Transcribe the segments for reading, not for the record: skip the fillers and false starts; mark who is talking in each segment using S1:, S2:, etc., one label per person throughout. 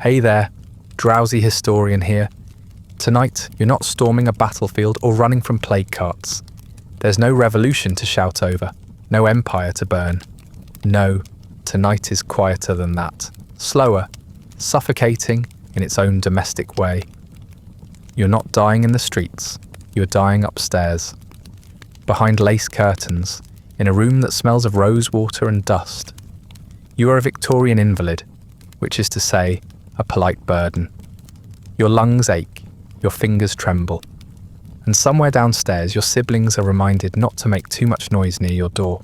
S1: Hey there, Drowsy Historian here. Tonight, you're not storming a battlefield or running from plague carts. There's no revolution to shout over, no empire to burn. No, tonight is quieter than that, slower, suffocating in its own domestic way. You're not dying in the streets, you're dying upstairs. Behind lace curtains, in a room that smells of rose water and dust. You are a Victorian invalid, which is to say, a polite burden. Your lungs ache, your fingers tremble, and somewhere downstairs your siblings are reminded not to make too much noise near your door.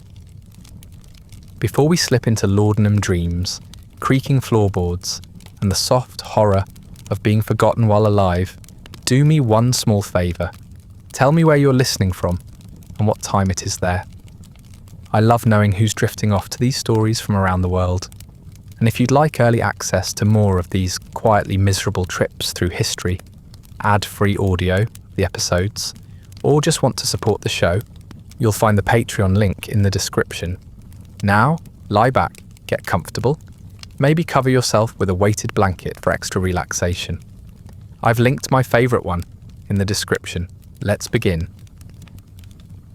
S1: Before we slip into laudanum dreams, creaking floorboards, and the soft horror of being forgotten while alive, do me one small favour. Tell me where you're listening from, and what time it is there. I love knowing who's drifting off to these stories from around the world. And if you'd like early access to more of these quietly miserable trips through history, ad-free audio, the episodes, or just want to support the show, you'll find the Patreon link in the description. Now, lie back, get comfortable, maybe cover yourself with a weighted blanket for extra relaxation. I've linked my favourite one in the description. Let's begin.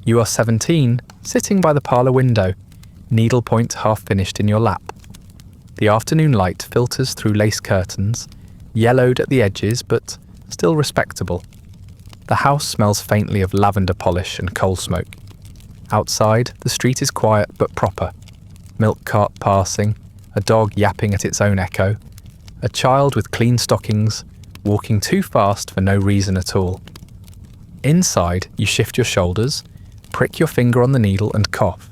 S1: You are 17, sitting by the parlour window, needlepoint half finished in your lap. The afternoon light filters through lace curtains, yellowed at the edges but still respectable. The house smells faintly of lavender polish and coal smoke. Outside, the street is quiet but proper. Milk cart passing, a dog yapping at its own echo, a child with clean stockings walking too fast for no reason at all. Inside, you shift your shoulders, prick your finger on the needle and cough.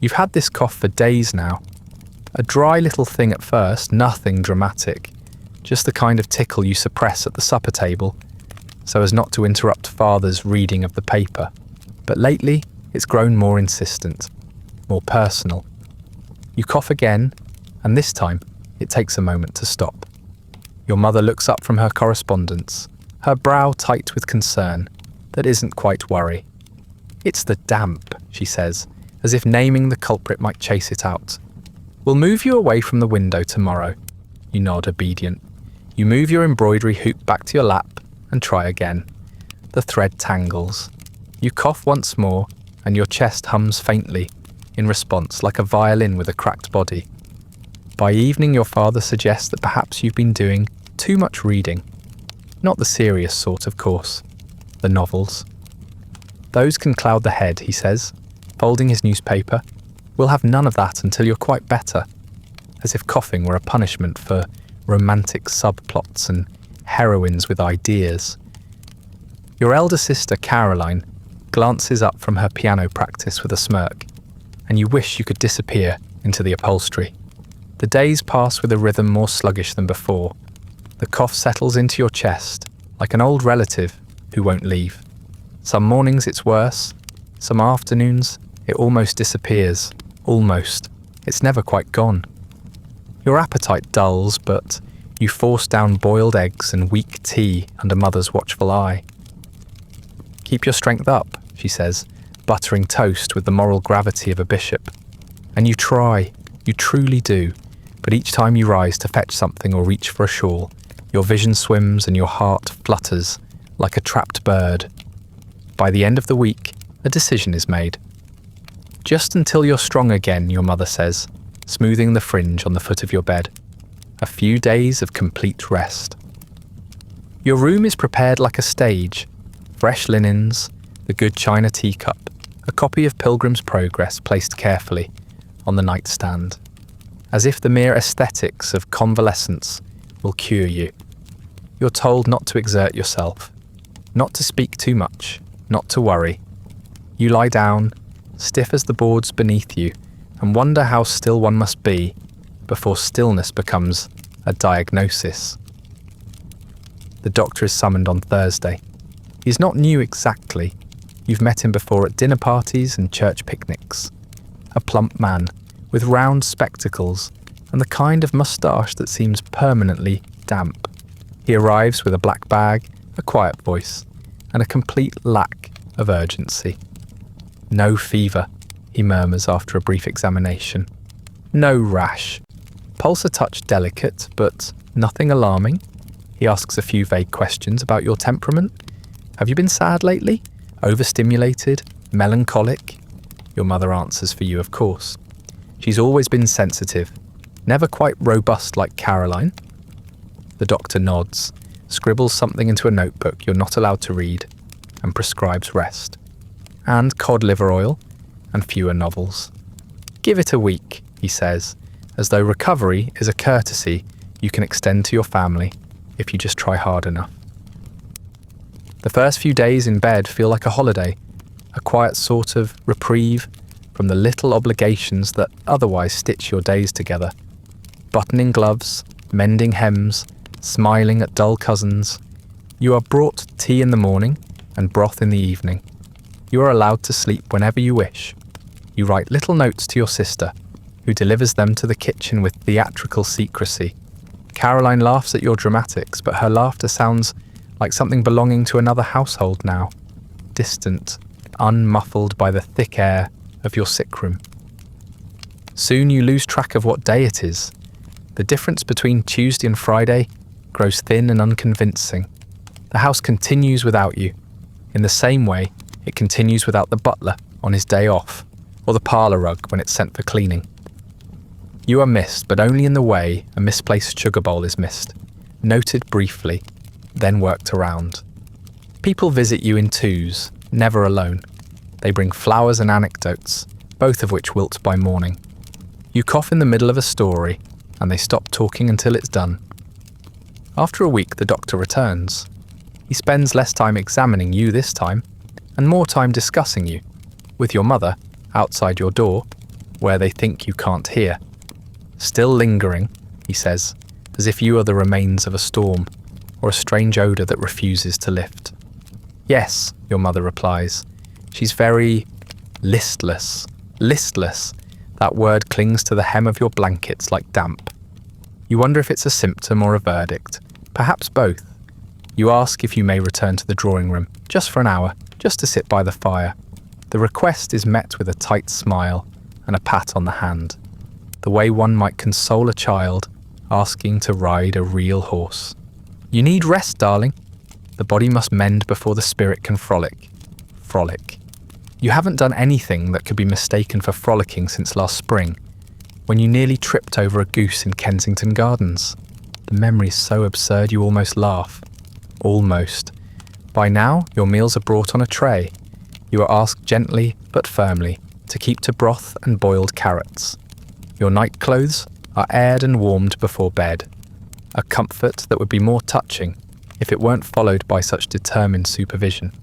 S1: You've had this cough for days now. A dry little thing at first, nothing dramatic, just the kind of tickle you suppress at the supper table so as not to interrupt father's reading of the paper. But lately, it's grown more insistent, more personal. You cough again, and this time, it takes a moment to stop. Your mother looks up from her correspondence, her brow tight with concern that isn't quite worry. It's the damp, she says, as if naming the culprit might chase it out. We'll move you away from the window tomorrow. You nod, obedient. You move your embroidery hoop back to your lap and try again. The thread tangles. You cough once more and your chest hums faintly in response like a violin with a cracked body. By evening your father suggests that perhaps you've been doing too much reading. Not the serious sort, of course. The novels. Those can cloud the head, he says, folding his newspaper. We'll have none of that until you're quite better, as if coughing were a punishment for romantic subplots and heroines with ideas. Your elder sister, Caroline, glances up from her piano practice with a smirk, and you wish you could disappear into the upholstery. The days pass with a rhythm more sluggish than before. The cough settles into your chest, like an old relative who won't leave. Some mornings it's worse, some afternoons it almost disappears. Almost. It's never quite gone. Your appetite dulls, but you force down boiled eggs and weak tea under mother's watchful eye. Keep your strength up, she says, buttering toast with the moral gravity of a bishop. And you try, you truly do, but each time you rise to fetch something or reach for a shawl, your vision swims and your heart flutters like a trapped bird. By the end of the week, a decision is made. Just until you're strong again, your mother says, smoothing the fringe on the foot of your bed. A few days of complete rest. Your room is prepared like a stage. Fresh linens, the good china teacup, a copy of Pilgrim's Progress placed carefully on the nightstand, as if the mere aesthetics of convalescence will cure you. You're told not to exert yourself, not to speak too much, not to worry. You lie down, stiff as the boards beneath you, and wonder how still one must be before stillness becomes a diagnosis. The doctor is summoned on Thursday. He's not new exactly. You've met him before at dinner parties and church picnics. A plump man with round spectacles and the kind of moustache that seems permanently damp. He arrives with a black bag, a quiet voice, and a complete lack of urgency. No fever, he murmurs after a brief examination. No rash. Pulse a touch delicate, but Nothing alarming. He asks a few vague questions about your temperament. Have you been sad lately? Overstimulated? Melancholic? Your mother answers for you, of course. She's always been sensitive, never quite robust like Caroline. The doctor nods, scribbles something into a notebook you're not allowed to read, and prescribes rest. And cod liver oil, and fewer novels. Give it a week, he says, as though recovery is a courtesy you can extend to your family if you just try hard enough. The first few days in bed feel like a holiday, a quiet sort of reprieve from the little obligations that otherwise stitch your days together. Buttoning gloves, mending hems, smiling at dull cousins. You are brought tea in the morning and broth in the evening. You are allowed to sleep whenever you wish. You write little notes to your sister, who delivers them to the kitchen with theatrical secrecy. Caroline laughs at your dramatics, but her laughter sounds like something belonging to another household now, distant, unmuffled by the thick air of your sick room. Soon you lose track of what day it is. The difference between Tuesday and Friday grows thin and unconvincing. The house continues without you, in the same way it continues without the butler on his day off, or the parlour rug when it's sent for cleaning. You are missed, but only in the way a misplaced sugar bowl is missed, noted briefly, then worked around. People visit you in twos, never alone. They bring flowers and anecdotes, both of which wilt by morning. You cough in the middle of a story, and they stop talking until it's done. After a week, the doctor returns. He spends less time examining you this time, and more time discussing you, with your mother, outside your door, where they think you can't hear. Still lingering, he says, as if you are the remains of a storm, or a strange odour that refuses to lift. Yes, your mother replies. She's very listless. Listless. That word clings to the hem of your blankets like damp. You wonder if it's a symptom or a verdict. Perhaps both. You ask if you may return to the drawing room, just for an hour, just to sit by the fire. The request is met with a tight smile and a pat on the hand, the way one might console a child asking to ride a real horse. You need rest, darling. The body must mend before the spirit can frolic. Frolic. You haven't done anything that could be mistaken for frolicking since last spring, when you nearly tripped over a goose in Kensington Gardens. The memory's so absurd you almost laugh. Almost. By now, your meals are brought on a tray. You are asked gently but firmly to keep to broth and boiled carrots. Your night clothes are aired and warmed before bed, a comfort that would be more touching if it weren't followed by such determined supervision.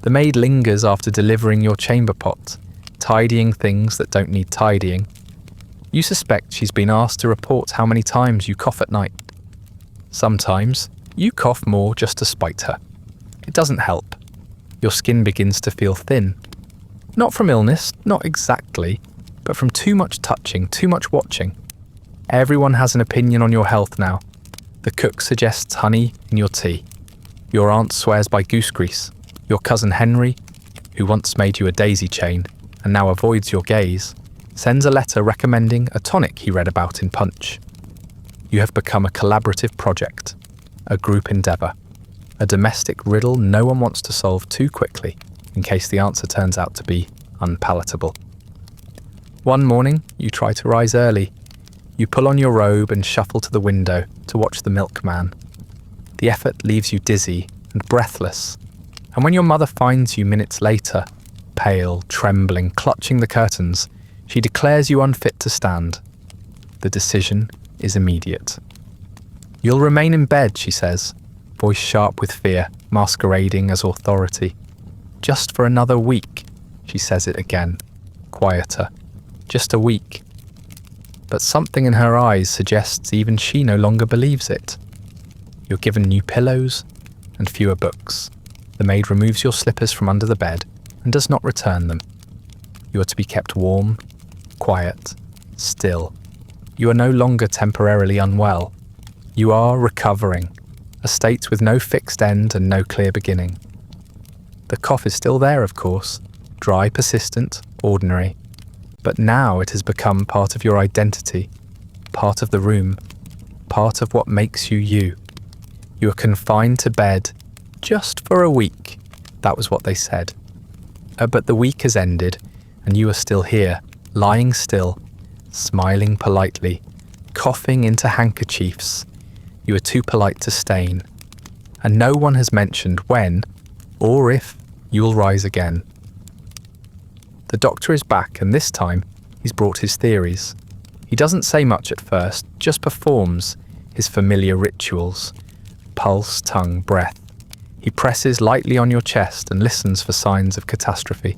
S1: The maid lingers after delivering your chamber pot, tidying things that don't need tidying. You suspect she's been asked to report how many times you cough at night. Sometimes, you cough more just to spite her. It doesn't help. Your skin begins to feel thin. Not from illness, not exactly, but from too much touching, too much watching. Everyone has an opinion on your health now. The cook suggests honey in your tea. Your aunt swears by goose grease. Your cousin Henry, who once made you a daisy chain and now avoids your gaze, sends a letter recommending a tonic he read about in Punch. You have become a collaborative project, a group endeavour, a domestic riddle no one wants to solve too quickly in case the answer turns out to be unpalatable. One morning, you try to rise early. You pull on your robe and shuffle to the window to watch the milkman. The effort leaves you dizzy and breathless, and when your mother finds you minutes later, pale, trembling, clutching the curtains, she declares you unfit to stand. The decision is immediate. You'll remain in bed, she says, voice sharp with fear, masquerading as authority. Just for another week, she says it again, quieter. Just a week. But something in her eyes suggests even she no longer believes it. You're given new pillows and fewer books. The maid removes your slippers from under the bed and does not return them. You are to be kept warm, quiet, still. You are no longer temporarily unwell. You are recovering, a state with no fixed end and no clear beginning. The cough is still there, of course, dry, persistent, ordinary. But now it has become part of your identity, part of the room. part of what makes you you. You are confined to bed just for a week. That was what they said. But the week has ended, and you are still here, lying still, smiling politely, coughing into handkerchiefs. You are too polite to stain. And no one has mentioned when, or if, you will rise again. The doctor is back, and this time he's brought his theories. He doesn't say much at first, just performs his familiar rituals. Pulse, tongue, breath. He presses lightly on your chest and listens for signs of catastrophe,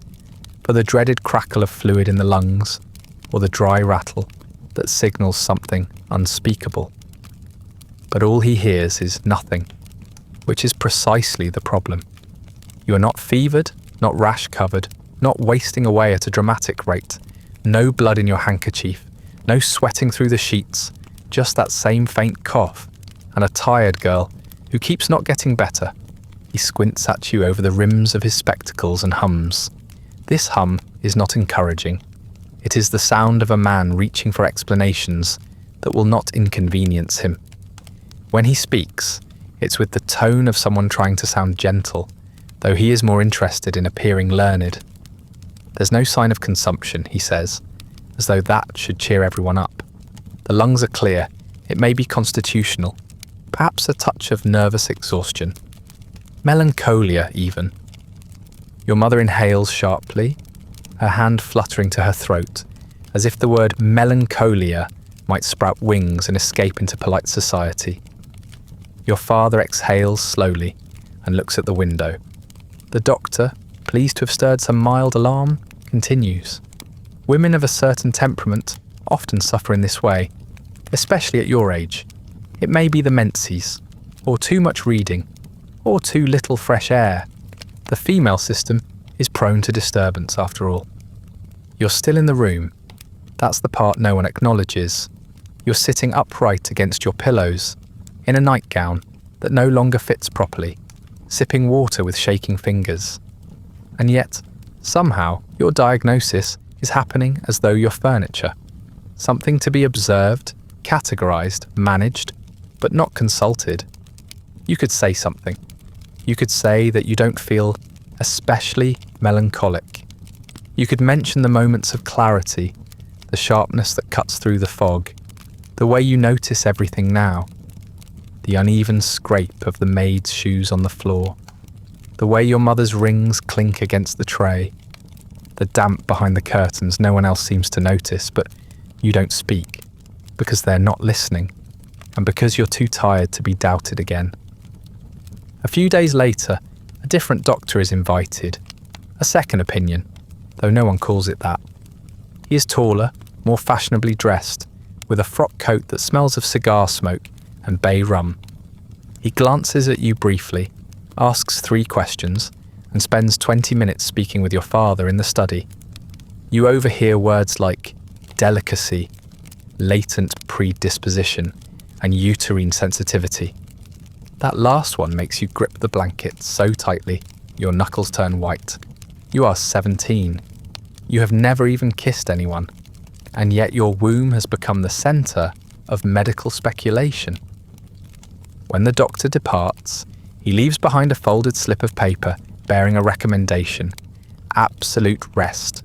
S1: for the dreaded crackle of fluid in the lungs, or the dry rattle that signals something unspeakable. But all he hears is nothing, which is precisely the problem. You are not fevered, not rash-covered, not wasting away at a dramatic rate, no blood in your handkerchief, no sweating through the sheets, just that same faint cough, and a tired girl who keeps not getting better. He squints at you over the rims of his spectacles and hums. This hum is not encouraging. It is the sound of a man reaching for explanations that will not inconvenience him. When he speaks, it's with the tone of someone trying to sound gentle, though he is more interested in appearing learned. There's no sign of consumption, he says, as though that should cheer everyone up. The lungs are clear. It may be constitutional, perhaps a touch of nervous exhaustion. Melancholia, even. Your mother inhales sharply, her hand fluttering to her throat, as if the word melancholia might sprout wings and escape into polite society. Your father exhales slowly and looks at the window. The doctor, pleased to have stirred some mild alarm, continues. Women of a certain temperament often suffer in this way, especially at your age. It may be the menses, or too much reading, or too little fresh air. The female system is prone to disturbance, after all. You're still in the room. That's the part no one acknowledges. You're sitting upright against your pillows, in a nightgown that no longer fits properly, sipping water with shaking fingers. And yet, somehow, your diagnosis is happening as though you're furniture. Something to be observed, categorized, managed, but not consulted. You could say something. You could say that you don't feel especially melancholic. You could mention the moments of clarity, the sharpness that cuts through the fog, the way you notice everything now, the uneven scrape of the maid's shoes on the floor, the way your mother's rings clink against the tray, the damp behind the curtains no one else seems to notice, but you don't speak, because they're not listening, and because you're too tired to be doubted again. A few days later, a different doctor is invited, a second opinion, though no one calls it that. He is taller, more fashionably dressed, with a frock coat that smells of cigar smoke and bay rum. He glances at you briefly, asks 3 questions, and spends 20 minutes speaking with your father in the study. You overhear words like delicacy, latent predisposition, and uterine sensitivity. That last one makes you grip the blanket so tightly your knuckles turn white. You are 17. You have never even kissed anyone, and yet your womb has become the centre of medical speculation. When the doctor departs, he leaves behind a folded slip of paper bearing a recommendation: absolute rest.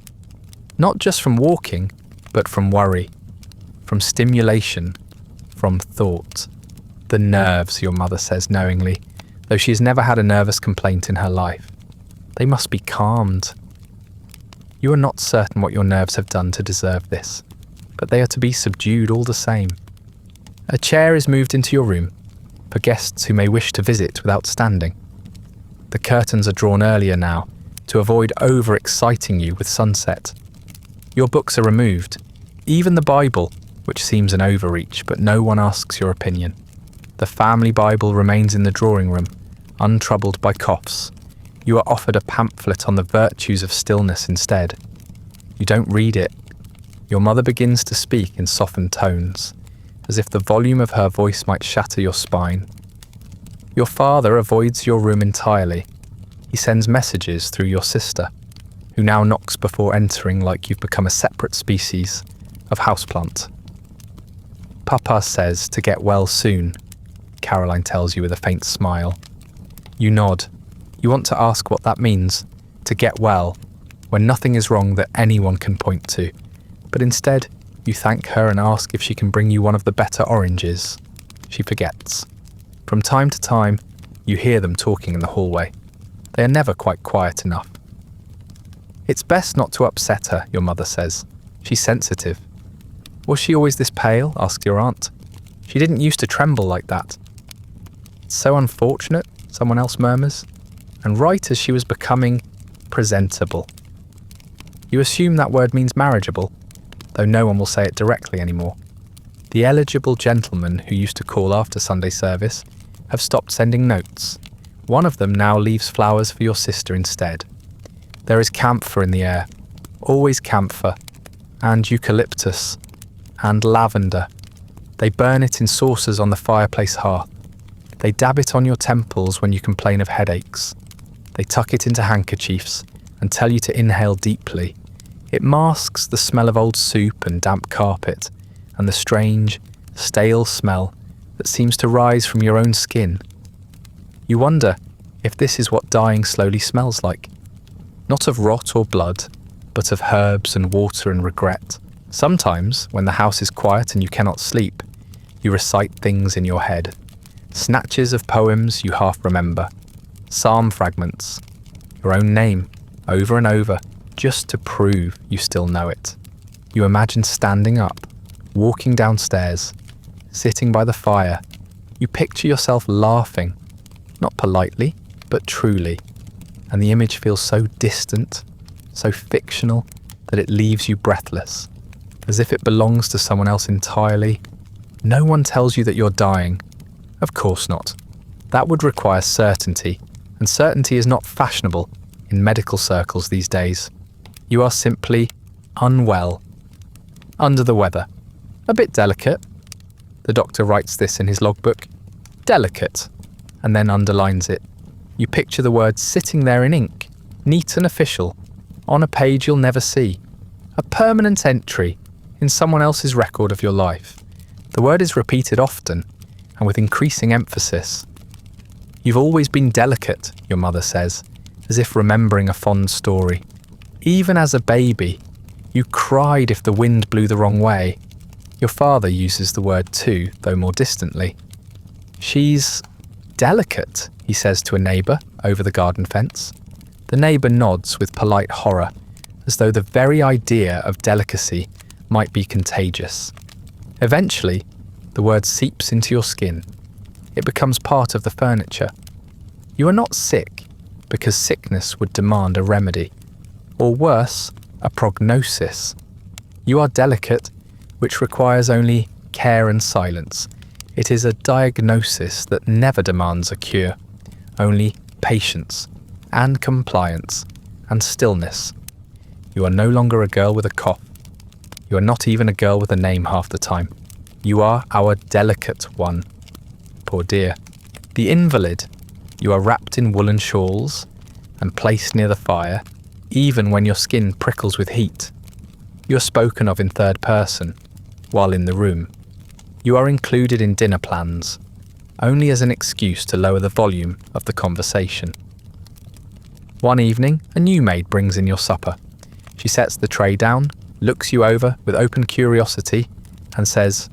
S1: Not just from walking, but from worry, from stimulation, from thought. The nerves, your mother says knowingly, though she has never had a nervous complaint in her life. They must be calmed. You are not certain what your nerves have done to deserve this, but they are to be subdued all the same. A chair is moved into your room for guests who may wish to visit without standing. The curtains are drawn earlier now to avoid over-exciting you with sunset. Your books are removed, even the Bible, which seems an overreach, but no one asks your opinion. The family Bible remains in the drawing room, untroubled by coughs. You are offered a pamphlet on the virtues of stillness instead. You don't read it. Your mother begins to speak in softened tones, as if the volume of her voice might shatter your spine. Your father avoids your room entirely. He sends messages through your sister, who now knocks before entering like you've become a separate species of houseplant. Papa says to get well soon, Caroline tells you with a faint smile. You nod. You want to ask what that means, to get well, when nothing is wrong that anyone can point to. But instead, you thank her and ask if she can bring you one of the better oranges. She forgets. From time to time, you hear them talking in the hallway. They are never quite quiet enough. It's best not to upset her, your mother says. She's sensitive. Was she always this pale? Asks your aunt. She didn't used to tremble like that. It's so unfortunate, someone else murmurs, and right as she was becoming presentable. You assume that word means marriageable, though no one will say it directly anymore. The eligible gentlemen who used to call after Sunday service have stopped sending notes. One of them now leaves flowers for your sister instead. There is camphor in the air, always camphor, and eucalyptus, and lavender. They burn it in saucers on the fireplace hearth. They dab it on your temples when you complain of headaches. They tuck it into handkerchiefs and tell you to inhale deeply. It masks the smell of old soup and damp carpet, and the strange, stale smell that seems to rise from your own skin. You wonder if this is what dying slowly smells like. Not of rot or blood, but of herbs and water and regret. Sometimes, when the house is quiet and you cannot sleep, you recite things in your head. Snatches of poems you half remember. Psalm fragments. Your own name, over and over, just to prove you still know it. You imagine standing up, walking downstairs, sitting by the fire. You picture yourself laughing, not politely, but truly. And the image feels so distant, so fictional, that it leaves you breathless, as if it belongs to someone else entirely. No one tells you that you're dying. Of course not. That would require certainty, and certainty is not fashionable in medical circles these days. You are simply unwell, under the weather, a bit delicate. The doctor writes this in his logbook. Delicate, and then underlines it. You picture the words sitting there in ink, neat and official, on a page you'll never see. A permanent entry in someone else's record of your life. The word is repeated often, and with increasing emphasis. You've always been delicate, your mother says, as if remembering a fond story. Even as a baby, you cried if the wind blew the wrong way. Your father uses the word too, though more distantly. She's delicate, he says to a neighbour over the garden fence. The neighbour nods with polite horror, as though the very idea of delicacy might be contagious. Eventually, the word seeps into your skin. It becomes part of the furniture. You are not sick, because sickness would demand a remedy, or worse, a prognosis. You are delicate, which requires only care and silence. It is a diagnosis that never demands a cure, only patience and compliance and stillness. You are no longer a girl with a cough. You are not even a girl with a name half the time. You are our delicate one. Poor dear. The invalid. You are wrapped in woolen shawls and placed near the fire, even when your skin prickles with heat. You are spoken of in third person, while in the room. You are included in dinner plans, only as an excuse to lower the volume of the conversation. One evening, a new maid brings in your supper. She sets the tray down, looks you over with open curiosity, and says,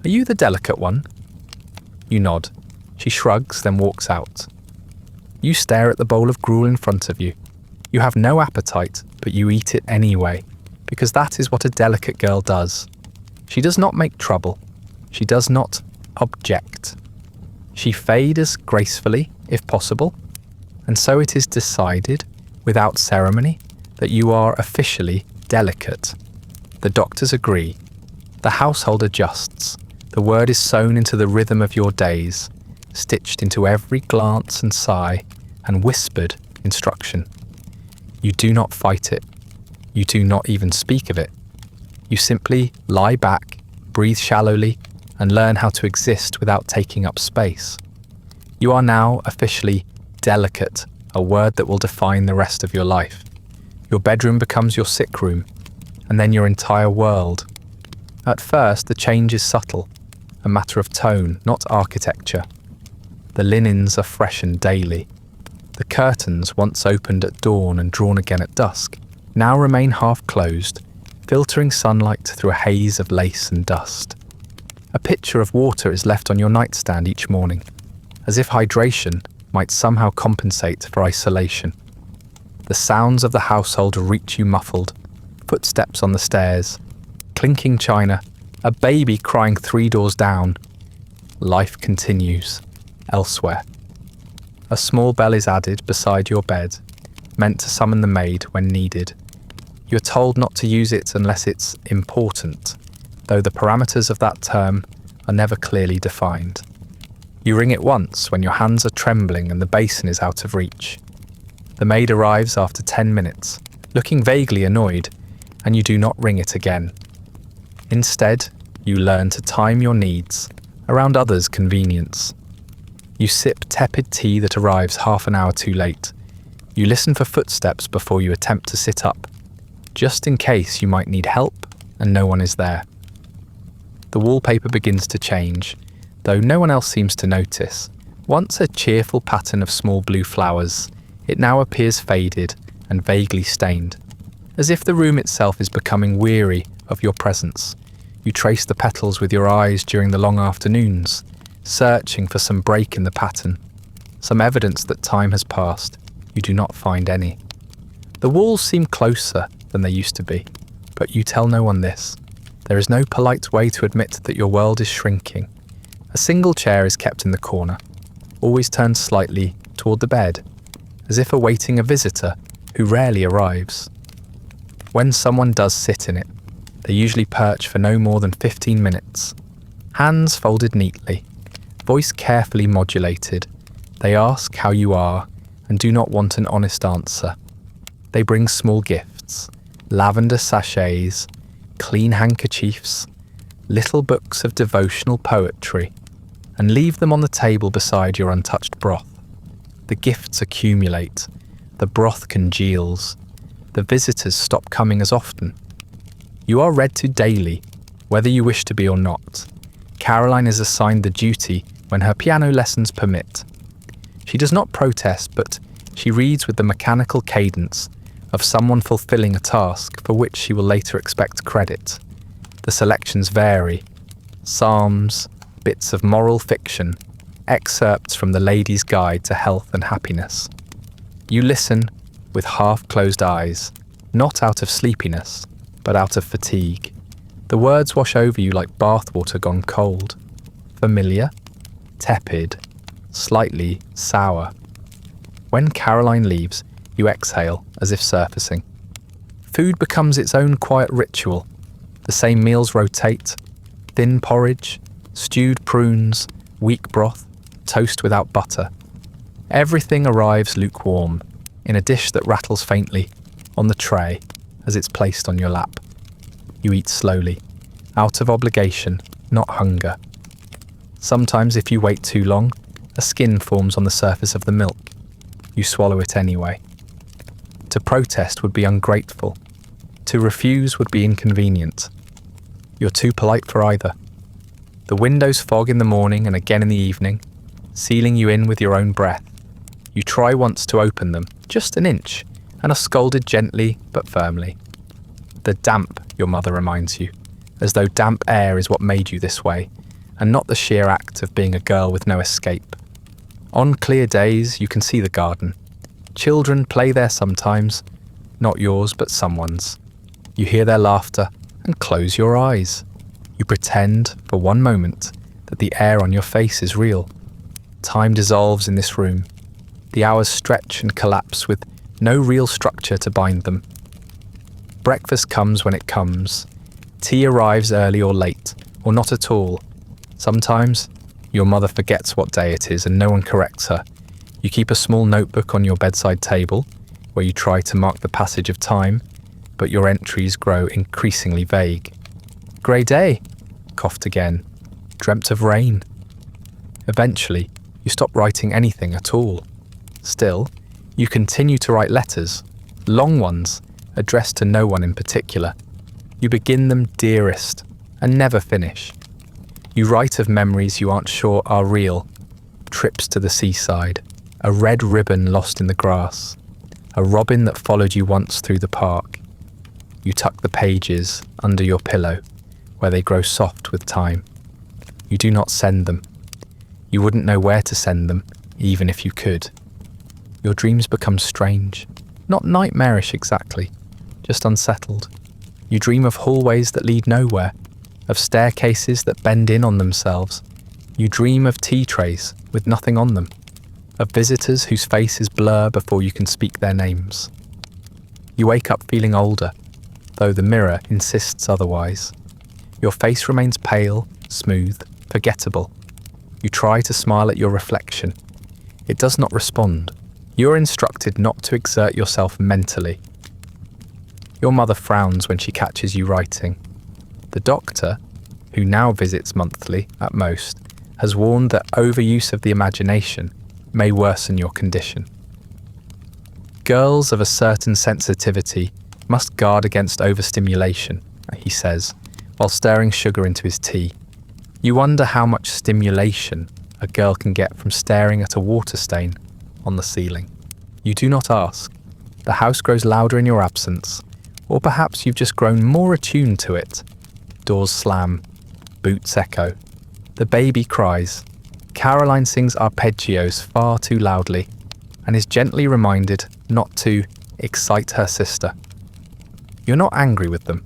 S1: "Are you the delicate one?" You nod. She shrugs, then walks out. You stare at the bowl of gruel in front of you. You have no appetite, but you eat it anyway, because that is what a delicate girl does. She does not make trouble. She does not object. She fades gracefully, if possible, and so it is decided, without ceremony, that you are officially delicate. The doctors agree. The household adjusts. The word is sewn into the rhythm of your days, stitched into every glance and sigh, and whispered instruction. You do not fight it. You do not even speak of it. You simply lie back, breathe shallowly, and learn how to exist without taking up space. You are now officially delicate, a word that will define the rest of your life. Your bedroom becomes your sick room, and then your entire world. At first, the change is subtle. a matter of tone, not architecture. The linens are freshened daily. The curtains, once opened at dawn and drawn again at dusk, now remain half closed, filtering sunlight through a haze of lace and dust. A pitcher of water is left on your nightstand each morning, as if hydration might somehow compensate for isolation. The sounds of the household reach you muffled, footsteps on the stairs, clinking china, a baby crying 3 doors down. Life continues, elsewhere. A small bell is added beside your bed, meant to summon the maid when needed. You're told not to use it unless it's important, though the parameters of that term are never clearly defined. You ring it once when your hands are trembling and the basin is out of reach. The maid arrives after 10 minutes, looking vaguely annoyed, and you do not ring it again. Instead, you learn to time your needs around others' convenience. You sip tepid tea that arrives half an hour too late. You listen for footsteps before you attempt to sit up, just in case you might need help and no one is there. The wallpaper begins to change, though no one else seems to notice. Once a cheerful pattern of small blue flowers, it now appears faded and vaguely stained, as if the room itself is becoming weary of your presence. You trace the petals with your eyes during the long afternoons, searching for some break in the pattern, some evidence that time has passed. You do not find any. The walls seem closer than they used to be, but you tell no one this. There is no polite way to admit that your world is shrinking. A single chair is kept in the corner, always turned slightly toward the bed, as if awaiting a visitor who rarely arrives. When someone does sit in it, they usually perch for no more than 15 minutes. Hands folded neatly, voice carefully modulated. They ask how you are and do not want an honest answer. They bring small gifts, lavender sachets, clean handkerchiefs, little books of devotional poetry, and leave them on the table beside your untouched broth. The gifts accumulate, the broth congeals, the visitors stop coming as often. You are read to daily, whether you wish to be or not. Caroline is assigned the duty when her piano lessons permit. She does not protest, but she reads with the mechanical cadence of someone fulfilling a task for which she will later expect credit. The selections vary. Psalms, bits of moral fiction, excerpts from the Lady's Guide to Health and Happiness. You listen with half-closed eyes, not out of sleepiness, but out of fatigue. The words wash over you like bathwater gone cold. Familiar, tepid, slightly sour. When Caroline leaves, you exhale as if surfacing. Food becomes its own quiet ritual. The same meals rotate: thin porridge, stewed prunes, weak broth, toast without butter. Everything arrives lukewarm, in a dish that rattles faintly, on the tray as it's placed on your lap. You eat slowly, out of obligation, not hunger. Sometimes if you wait too long, a skin forms on the surface of the milk. You swallow it anyway. To protest would be ungrateful. To refuse would be inconvenient. You're too polite for either. The windows fog in the morning and again in the evening, sealing you in with your own breath. You try once to open them, just an inch, and are scolded gently but firmly. The damp, your mother reminds you, as though damp air is what made you this way, and not the sheer act of being a girl with no escape. On clear days, you can see the garden. Children play there sometimes, not yours but someone's. You hear their laughter and close your eyes. You pretend, for one moment, that the air on your face is real. Time dissolves in this room. The hours stretch and collapse with no real structure to bind them. Breakfast comes when it comes. Tea arrives early or late, or not at all. Sometimes, your mother forgets what day it is and no one corrects her. You keep a small notebook on your bedside table, where you try to mark the passage of time, but your entries grow increasingly vague. Grey day, coughed again, dreamt of rain. Eventually, you stop writing anything at all. Still, you continue to write letters, long ones, addressed to no one in particular. You begin them dearest, and never finish. You write of memories you aren't sure are real. Trips to the seaside, a red ribbon lost in the grass, a robin that followed you once through the park. You tuck the pages under your pillow, where they grow soft with time. You do not send them. You wouldn't know where to send them, even if you could. Your dreams become strange, not nightmarish exactly, just unsettled. You dream of hallways that lead nowhere, of staircases that bend in on themselves. You dream of tea trays with nothing on them, of visitors whose faces blur before you can speak their names. You wake up feeling older, though the mirror insists otherwise. Your face remains pale, smooth, forgettable. You try to smile at your reflection. It does not respond. You are instructed not to exert yourself mentally. Your mother frowns when she catches you writing. The doctor, who now visits monthly at most, has warned that overuse of the imagination may worsen your condition. Girls of a certain sensitivity must guard against overstimulation, he says, while stirring sugar into his tea. You wonder how much stimulation a girl can get from staring at a water stain on the ceiling. You do not ask. The house grows louder in your absence, or perhaps you've just grown more attuned to it. Doors slam, boots echo. The baby cries. Caroline sings arpeggios far too loudly and is gently reminded not to excite her sister. You're not angry with them.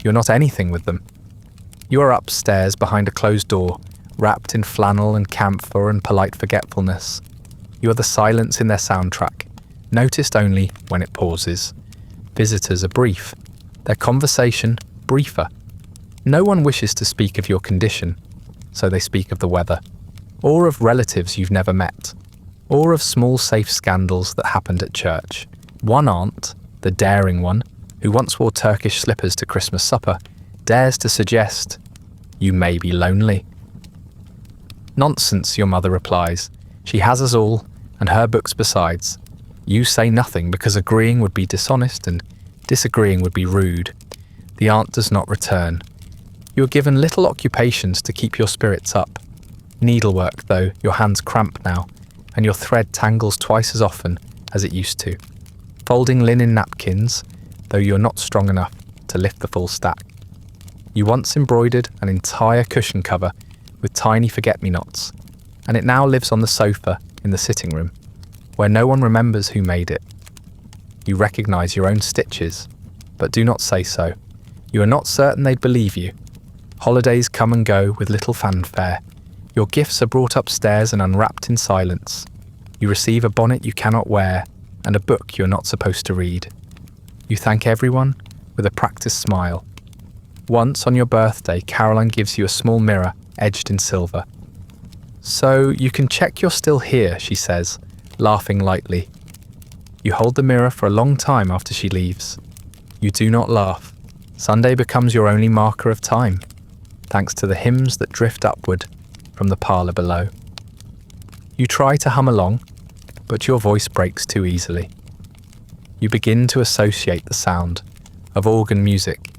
S1: You're not anything with them. You are upstairs behind a closed door, wrapped in flannel and camphor and polite forgetfulness. You are the silence in their soundtrack, noticed only when it pauses. Visitors are brief, their conversation briefer. No one wishes to speak of your condition, so they speak of the weather, or of relatives you've never met, or of small safe scandals that happened at church. One aunt, the daring one, who once wore Turkish slippers to Christmas supper, dares to suggest, "You may be lonely." "Nonsense," your mother replies. "She has us all, and her books besides." You say nothing because agreeing would be dishonest and disagreeing would be rude. The aunt does not return. You are given little occupations to keep your spirits up. Needlework, though, your hands cramp now, and your thread tangles twice as often as it used to. Folding linen napkins, though you're not strong enough to lift the full stack. You once embroidered an entire cushion cover with tiny forget-me-nots, and it now lives on the sofa in the sitting room, where no one remembers who made it. You recognise your own stitches, but do not say so. You are not certain they'd believe you. Holidays come and go with little fanfare. Your gifts are brought upstairs and unwrapped in silence. You receive a bonnet you cannot wear and a book you're not supposed to read. You thank everyone with a practiced smile. Once on your birthday, Caroline gives you a small mirror edged in silver. "So you can check you're still here," she says, laughing lightly. You hold the mirror for a long time after she leaves. You do not laugh. Sunday becomes your only marker of time, thanks to the hymns that drift upward from the parlour below. You try to hum along, but your voice breaks too easily. You begin to associate the sound of organ music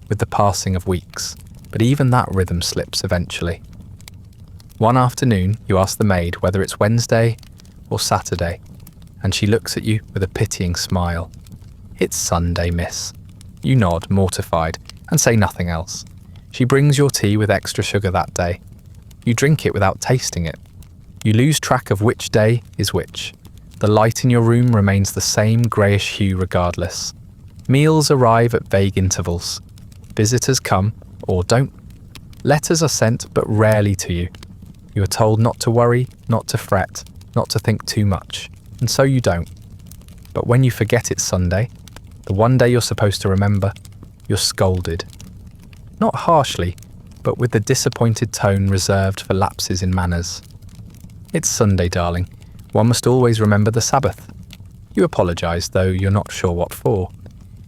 S1: with the passing of weeks, but even that rhythm slips eventually. One afternoon, you ask the maid whether it's Wednesday or Saturday, and she looks at you with a pitying smile. "It's Sunday, miss." You nod, mortified, and say nothing else. She brings your tea with extra sugar that day. You drink it without tasting it. You lose track of which day is which. The light in your room remains the same greyish hue regardless. Meals arrive at vague intervals. Visitors come, or don't. Letters are sent, but rarely to you. You are told not to worry, not to fret, not to think too much, and so you don't. But when you forget it's Sunday, the one day you're supposed to remember, you're scolded. Not harshly, but with the disappointed tone reserved for lapses in manners. "It's Sunday, darling. One must always remember the Sabbath." You apologise, though you're not sure what for.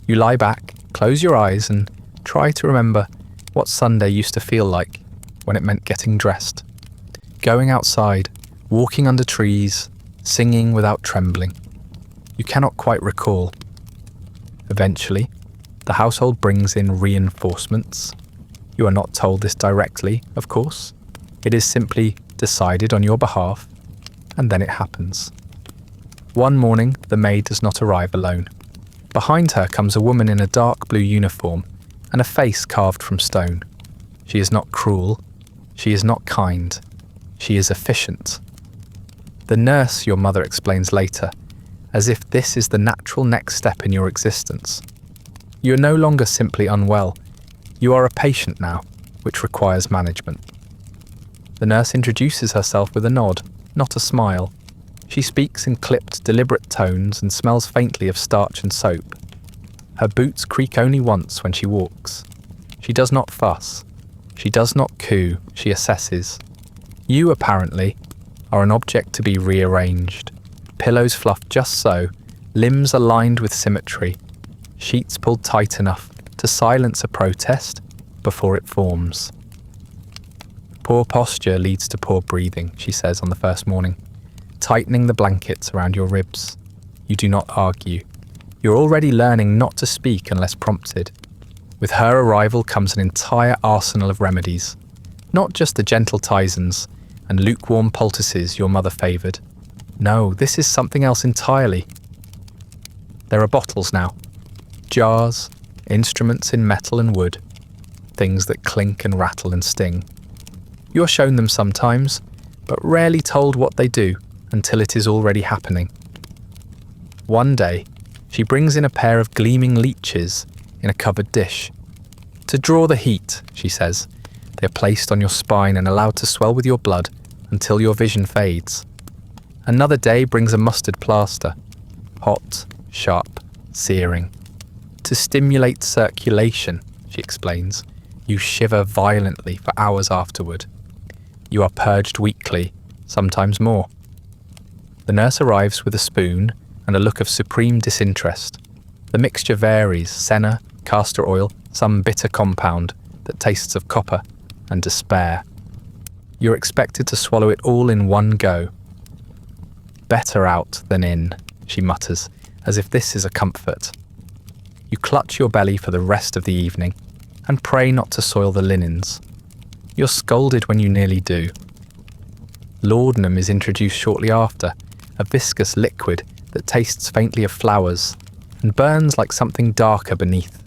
S1: You lie back, close your eyes, and try to remember what Sunday used to feel like when it meant getting dressed. Going outside, walking under trees, singing without trembling. You cannot quite recall. Eventually, the household brings in reinforcements. You are not told this directly, of course. It is simply decided on your behalf, and then it happens. One morning, the maid does not arrive alone. Behind her comes a woman in a dark blue uniform and a face carved from stone. She is not cruel. She is not kind. She is efficient. The nurse, your mother explains later, as if this is the natural next step in your existence. You are no longer simply unwell. You are a patient now, which requires management. The nurse introduces herself with a nod, not a smile. She speaks in clipped, deliberate tones and smells faintly of starch and soap. Her boots creak only once when she walks. She does not fuss. She does not coo, she assesses. You, apparently, are an object to be rearranged. Pillows fluffed just so, limbs aligned with symmetry, sheets pulled tight enough to silence a protest before it forms. Poor posture leads to poor breathing, she says on the first morning, tightening the blankets around your ribs. You do not argue. You're already learning not to speak unless prompted. With her arrival comes an entire arsenal of remedies, not just the gentle tisons and lukewarm poultices your mother favoured. No, this is something else entirely. There are bottles now, jars, instruments in metal and wood, things that clink and rattle and sting. You are shown them sometimes, but rarely told what they do until it is already happening. One day, she brings in a pair of gleaming leeches in a covered dish. To draw the heat, she says, they are placed on your spine and allowed to swell with your blood until your vision fades. Another day brings a mustard plaster, hot, sharp, searing. To stimulate circulation, she explains, you shiver violently for hours afterward. You are purged weekly, sometimes more. The nurse arrives with a spoon and a look of supreme disinterest. The mixture varies, senna, castor oil, some bitter compound that tastes of copper and despair. You're expected to swallow it all in one go. Better out than in, she mutters, as if this is a comfort. You clutch your belly for the rest of the evening and pray not to soil the linens. You're scolded when you nearly do. Laudanum is introduced shortly after, a viscous liquid that tastes faintly of flowers and burns like something darker beneath.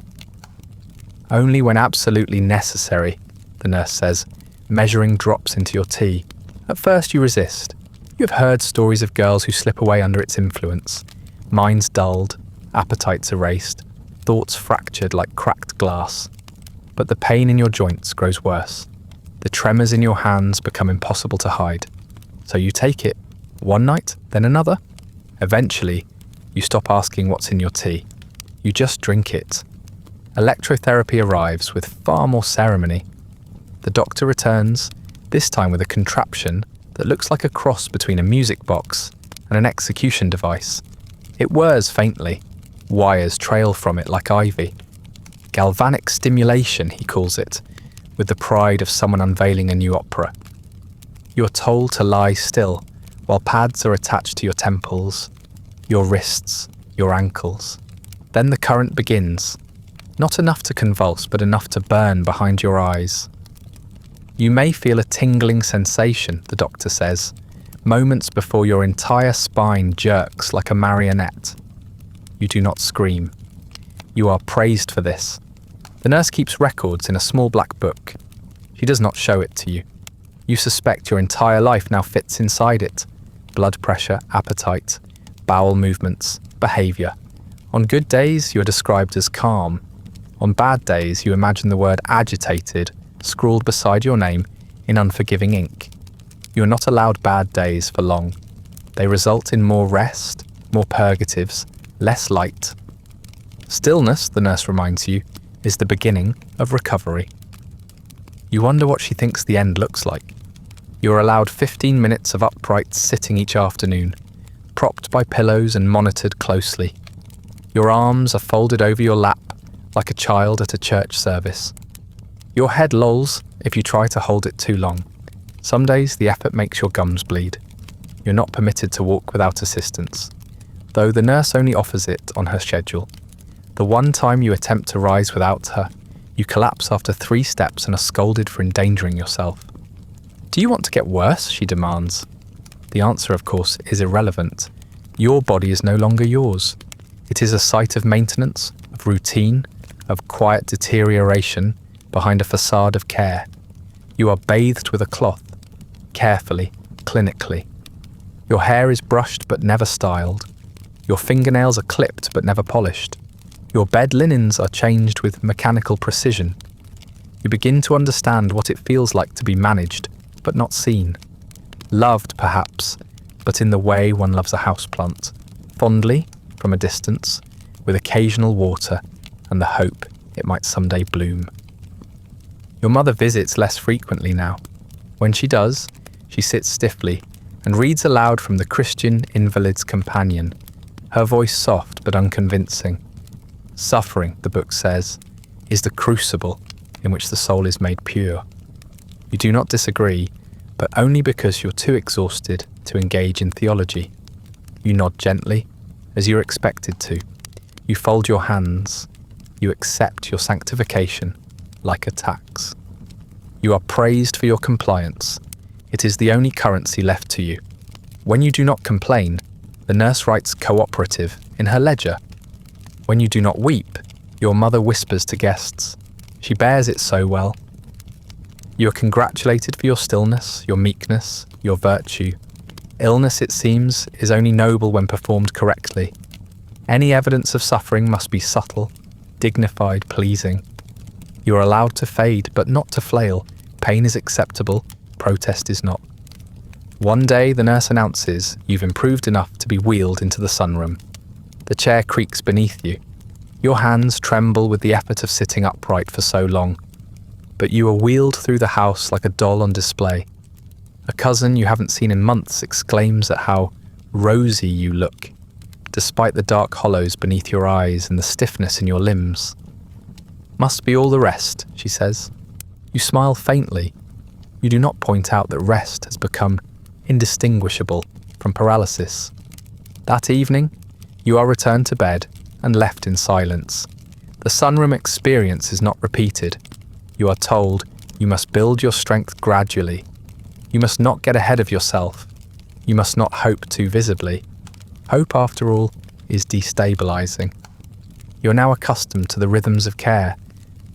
S1: Only when absolutely necessary, the nurse says, measuring drops into your tea. At first you resist. You have heard stories of girls who slip away under its influence, minds dulled, appetites erased, thoughts fractured like cracked glass. But the pain in your joints grows worse. The tremors in your hands become impossible to hide. So you take it, one night, then another. Eventually, you stop asking what's in your tea. You just drink it. Electrotherapy arrives with far more ceremony. The doctor returns, this time with a contraption that looks like a cross between a music box and an execution device. It whirs faintly. Wires trail from it like ivy. Galvanic stimulation, he calls it, with the pride of someone unveiling a new opera. You're told to lie still, while pads are attached to your temples, your wrists, your ankles. Then the current begins. Not enough to convulse, but enough to burn behind your eyes. You may feel a tingling sensation, the doctor says, moments before your entire spine jerks like a marionette. You do not scream. You are praised for this. The nurse keeps records in a small black book. She does not show it to you. You suspect your entire life now fits inside it. Blood pressure, appetite, bowel movements, behaviour. On good days, you are described as calm. On bad days, you imagine the word agitated scrawled beside your name in unforgiving ink. You are not allowed bad days for long. They result in more rest, more purgatives, less light. Stillness, the nurse reminds you, is the beginning of recovery. You wonder what she thinks the end looks like. You are allowed 15 minutes of upright sitting each afternoon, propped by pillows and monitored closely. Your arms are folded over your lap like a child at a church service. Your head lolls if you try to hold it too long. Some days the effort makes your gums bleed. You're not permitted to walk without assistance, though the nurse only offers it on her schedule. The one time you attempt to rise without her, You collapse after 3 steps and are scolded for endangering yourself. Do you want to get worse? She demands. The answer, of course, is irrelevant. Your body is no longer yours. It is a site of maintenance, of routine, of quiet deterioration behind a facade of care. You are bathed with a cloth, carefully, clinically. Your hair is brushed but never styled. Your fingernails are clipped but never polished. Your bed linens are changed with mechanical precision. You begin to understand what it feels like to be managed but not seen. Loved, perhaps, but in the way one loves a houseplant, fondly, from a distance, with occasional water and the hope it might someday bloom. Your mother visits less frequently now. When she does, she sits stiffly and reads aloud from the Christian Invalid's Companion, her voice soft but unconvincing. Suffering, the book says, is the crucible in which the soul is made pure. You do not disagree, but only because you're too exhausted to engage in theology. You nod gently, as you're expected to. You fold your hands. You accept your sanctification like a tax. You are praised for your compliance. It is the only currency left to you. When you do not complain, the nurse writes cooperative in her ledger. When you do not weep, your mother whispers to guests. She bears it so well. You are congratulated for your stillness, your meekness, your virtue. Illness, it seems, is only noble when performed correctly. Any evidence of suffering must be subtle, dignified, pleasing. You are allowed to fade, but not to flail. Pain is acceptable, protest is not. One day, the nurse announces you've improved enough to be wheeled into the sunroom. The chair creaks beneath you. Your hands tremble with the effort of sitting upright for so long. But you are wheeled through the house like a doll on display. A cousin you haven't seen in months exclaims at how rosy you look, despite the dark hollows beneath your eyes and the stiffness in your limbs. Must be all the rest, she says. You smile faintly. You do not point out that rest has become indistinguishable from paralysis. That evening, you are returned to bed and left in silence. The sunroom experience is not repeated. You are told you must build your strength gradually. You must not get ahead of yourself. You must not hope too visibly. Hope, after all, is destabilizing. You are now accustomed to the rhythms of care,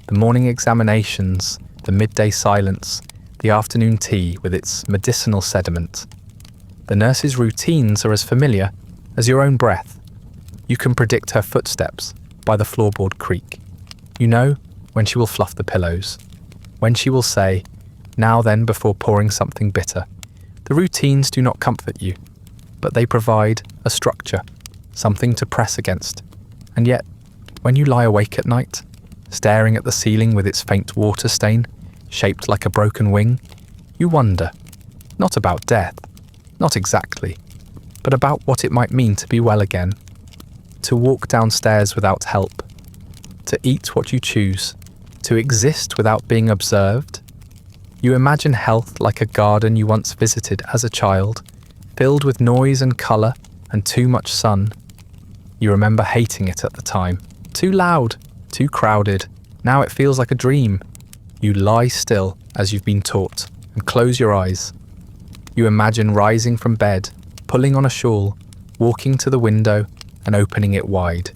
S1: the morning examinations, the midday silence, the afternoon tea with its medicinal sediment. The nurse's routines are as familiar as your own breath. You can predict her footsteps by the floorboard creak. You know when she will fluff the pillows, when she will say, "Now then," before pouring something bitter. The routines do not comfort you, but they provide a structure, something to press against. And yet, when you lie awake at night, staring at the ceiling with its faint water stain, shaped like a broken wing, you wonder, not about death, not exactly, but about what it might mean to be well again, to walk downstairs without help, to eat what you choose, to exist without being observed. You imagine health like a garden you once visited as a child, filled with noise and colour and too much sun. You remember hating it at the time. Too loud, too crowded. Now it feels like a dream. You lie still as you've been taught and close your eyes. You imagine rising from bed, pulling on a shawl, walking to the window and opening it wide.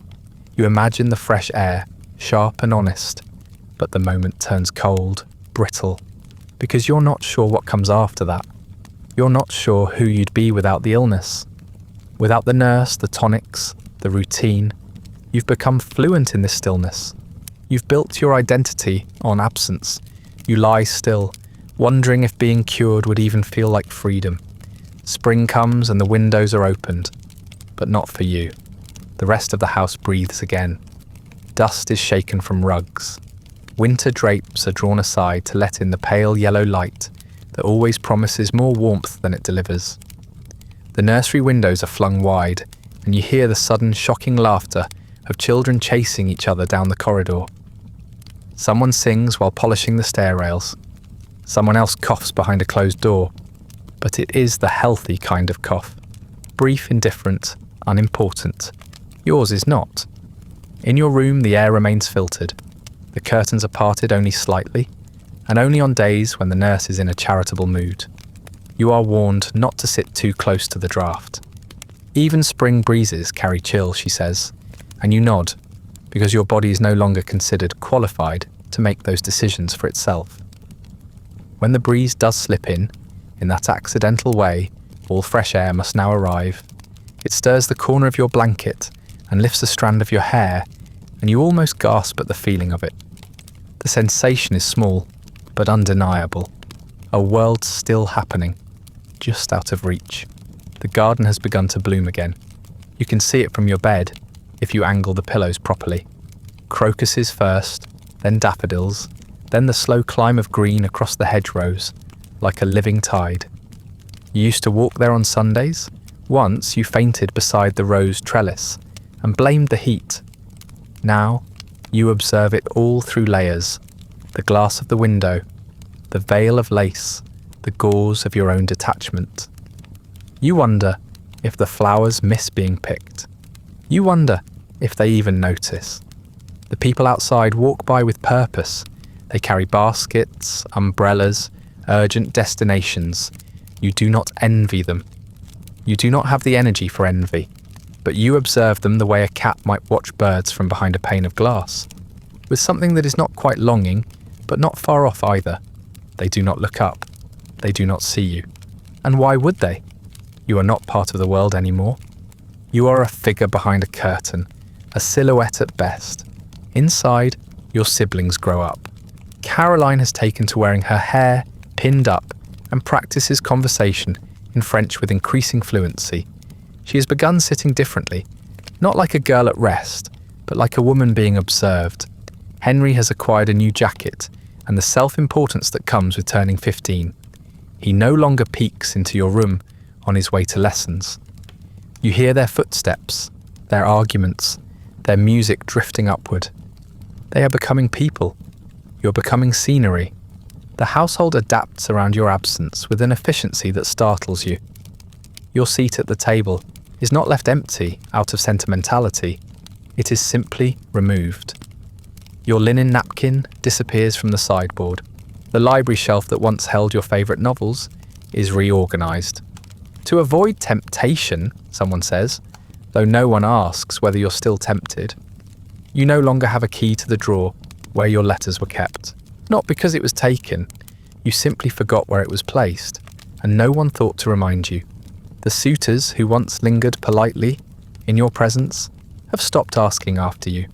S1: You imagine the fresh air, sharp and honest, but the moment turns cold, brittle, because you're not sure what comes after that. You're not sure who you'd be without the illness. Without the nurse, the tonics, the routine, you've become fluent in this stillness. You've built your identity on absence. You lie still, wondering if being cured would even feel like freedom. Spring comes and the windows are opened, but not for you. The rest of the house breathes again. Dust is shaken from rugs. Winter drapes are drawn aside to let in the pale yellow light that always promises more warmth than it delivers. The nursery windows are flung wide, and you hear the sudden shocking laughter of children chasing each other down the corridor. Someone sings while polishing the stair rails. Someone else coughs behind a closed door, but it is the healthy kind of cough. Brief, indifferent, unimportant. Yours is not. In your room, the air remains filtered. The curtains are parted only slightly, and only on days when the nurse is in a charitable mood. You are warned not to sit too close to the draught. Even spring breezes carry chill, she says, and you nod, because your body is no longer considered qualified to make those decisions for itself. When the breeze does slip in that accidental way, all fresh air must now arrive. It stirs the corner of your blanket and lifts a strand of your hair, and you almost gasp at the feeling of it. The sensation is small, but undeniable. A world still happening, just out of reach. The garden has begun to bloom again. You can see it from your bed, if you angle the pillows properly. Crocuses first, then daffodils, then the slow climb of green across the hedgerows, like a living tide. You used to walk there on Sundays. Once you fainted beside the rose trellis and blamed the heat. Now you observe it all through layers, the glass of the window, the veil of lace, the gauze of your own detachment. You wonder if the flowers miss being picked. You wonder if they even notice. The people outside walk by with purpose. They carry baskets, umbrellas, urgent destinations. You do not envy them. You do not have the energy for envy, but you observe them the way a cat might watch birds from behind a pane of glass, with something that is not quite longing, but not far off either. They do not look up. They do not see you. And why would they? You are not part of the world anymore. You are a figure behind a curtain, a silhouette at best. Inside, your siblings grow up. Caroline has taken to wearing her hair pinned up and practices conversation in French with increasing fluency. She has begun sitting differently, not like a girl at rest, but like a woman being observed. Henry has acquired a new jacket and the self-importance that comes with turning 15. He no longer peeks into your room on his way to lessons. You hear their footsteps, their arguments, their music drifting upward. They are becoming people. You're becoming scenery. The household adapts around your absence with an efficiency that startles you. Your seat at the table is not left empty out of sentimentality. It is simply removed. Your linen napkin disappears from the sideboard. The library shelf that once held your favourite novels is reorganised. To avoid temptation, someone says, though no one asks whether you're still tempted. You no longer have a key to the drawer where your letters were kept. Not because it was taken, you simply forgot where it was placed, and no one thought to remind you. The suitors who once lingered politely in your presence have stopped asking after you.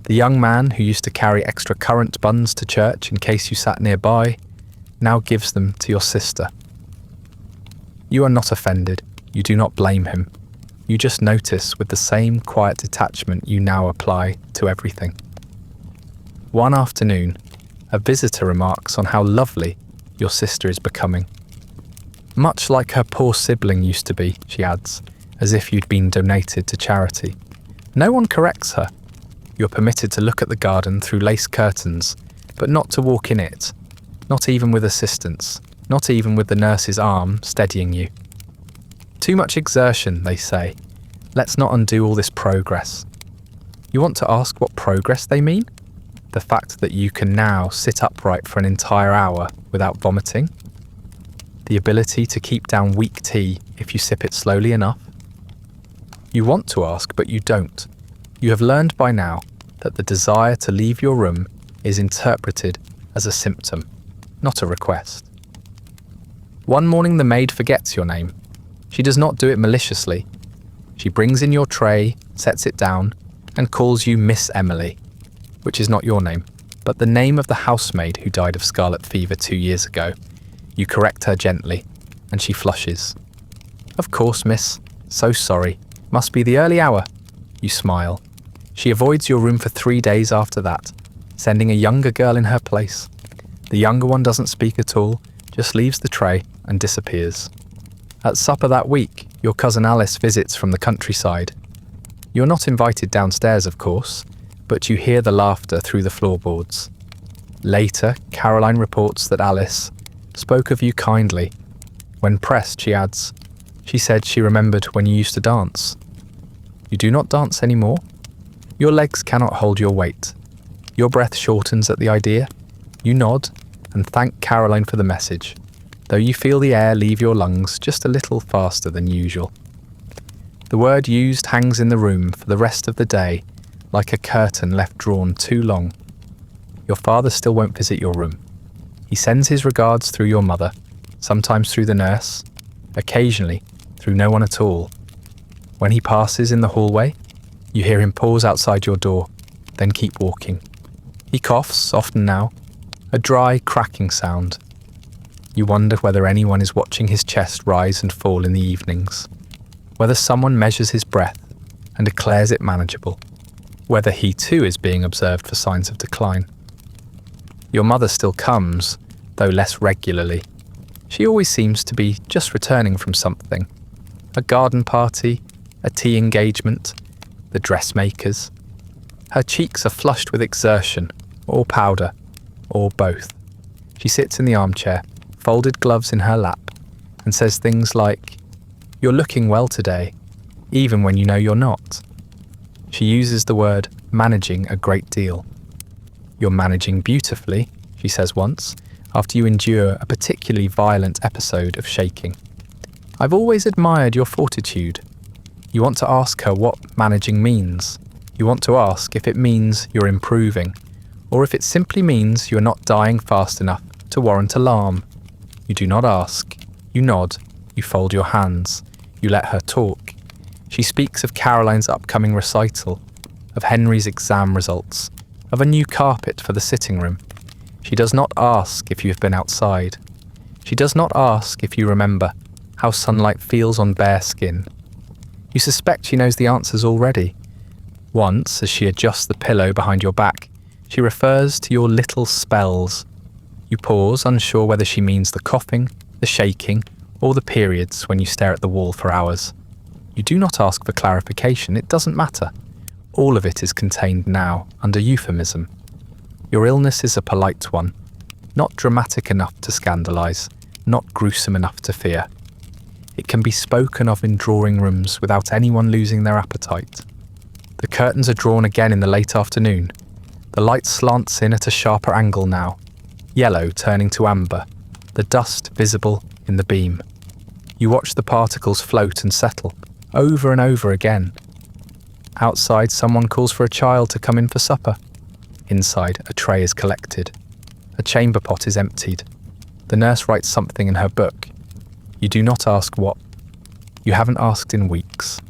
S1: The young man who used to carry extra currant buns to church in case you sat nearby now gives them to your sister. You are not offended. You do not blame him. You just notice with the same quiet detachment you now apply to everything. One afternoon, a visitor remarks on how lovely your sister is becoming. Much like her poor sibling used to be, she adds, as if you'd been donated to charity. No one corrects her. You're permitted to look at the garden through lace curtains, but not to walk in it, not even with assistance, not even with the nurse's arm steadying you. Too much exertion, they say. Let's not undo all this progress. You want to ask what progress they mean? The fact that you can now sit upright for an entire hour without vomiting? The ability to keep down weak tea if you sip it slowly enough? You want to ask, but you don't. You have learned by now that the desire to leave your room is interpreted as a symptom, not a request. One morning the maid forgets your name. She does not do it maliciously. She brings in your tray, sets it down, and calls you Miss Emily, which is not your name, but the name of the housemaid who died of scarlet fever 2 years ago. You correct her gently, and she flushes. Of course, miss. So sorry. Must be the early hour. You smile. She avoids your room for 3 days after that, sending a younger girl in her place. The younger one doesn't speak at all, just leaves the tray and disappears. At supper that week, your cousin Alice visits from the countryside. You're not invited downstairs, of course, but you hear the laughter through the floorboards. Later, Caroline reports that Alice spoke of you kindly. When pressed, she adds, she said she remembered when you used to dance. You do not dance anymore? Your legs cannot hold your weight. Your breath shortens at the idea. You nod and thank Caroline for the message, though you feel the air leave your lungs just a little faster than usual. The word used hangs in the room for the rest of the day, like a curtain left drawn too long. Your father still won't visit your room. He sends his regards through your mother, sometimes through the nurse, occasionally through no one at all. When he passes in the hallway, you hear him pause outside your door, then keep walking. He coughs, often now, a dry, cracking sound. You wonder whether anyone is watching his chest rise and fall in the evenings, whether someone measures his breath and declares it manageable, whether he too is being observed for signs of decline. Your mother still comes, though less regularly. She always seems to be just returning from something. A garden party, a tea engagement, the dressmakers. Her cheeks are flushed with exertion, or powder, or both. She sits in the armchair, folded gloves in her lap, and says things like, "You're looking well today, even when you know you're not." She uses the word managing a great deal. "You're managing beautifully," she says once, after you endure a particularly violent episode of shaking. "I've always admired your fortitude." You want to ask her what managing means. You want to ask if it means you're improving, or if it simply means you're not dying fast enough to warrant alarm. You do not ask. You nod. You fold your hands. You let her talk. She speaks of Caroline's upcoming recital, of Henry's exam results, of a new carpet for the sitting room. She does not ask if you have been outside. She does not ask if you remember how sunlight feels on bare skin. You suspect she knows the answers already. Once, as she adjusts the pillow behind your back, she refers to your little spells. You pause, unsure whether she means the coughing, the shaking, or the periods when you stare at the wall for hours. You do not ask for clarification, it doesn't matter. All of it is contained now, under euphemism. Your illness is a polite one, not dramatic enough to scandalise, not gruesome enough to fear. It can be spoken of in drawing rooms without anyone losing their appetite. The curtains are drawn again in the late afternoon. The light slants in at a sharper angle now, yellow turning to amber, the dust visible in the beam. You watch the particles float and settle, over and over again. Outside, someone calls for a child to come in for supper. Inside, a tray is collected. A chamber pot is emptied. The nurse writes something in her book. You do not ask what. You haven't asked in weeks.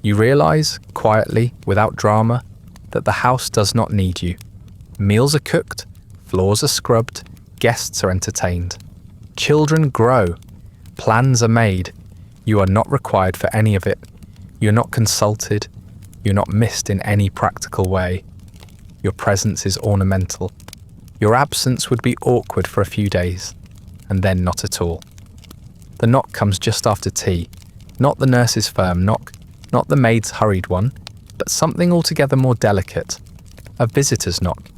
S1: You realise, quietly, without drama, that the house does not need you. Meals are cooked, floors are scrubbed, guests are entertained. Children grow. Plans are made. You are not required for any of it. You're not consulted. You're not missed in any practical way. Your presence is ornamental. Your absence would be awkward for a few days, and then not at all. The knock comes just after tea, not the nurse's firm knock, not the maid's hurried one, but something altogether more delicate, a visitor's knock,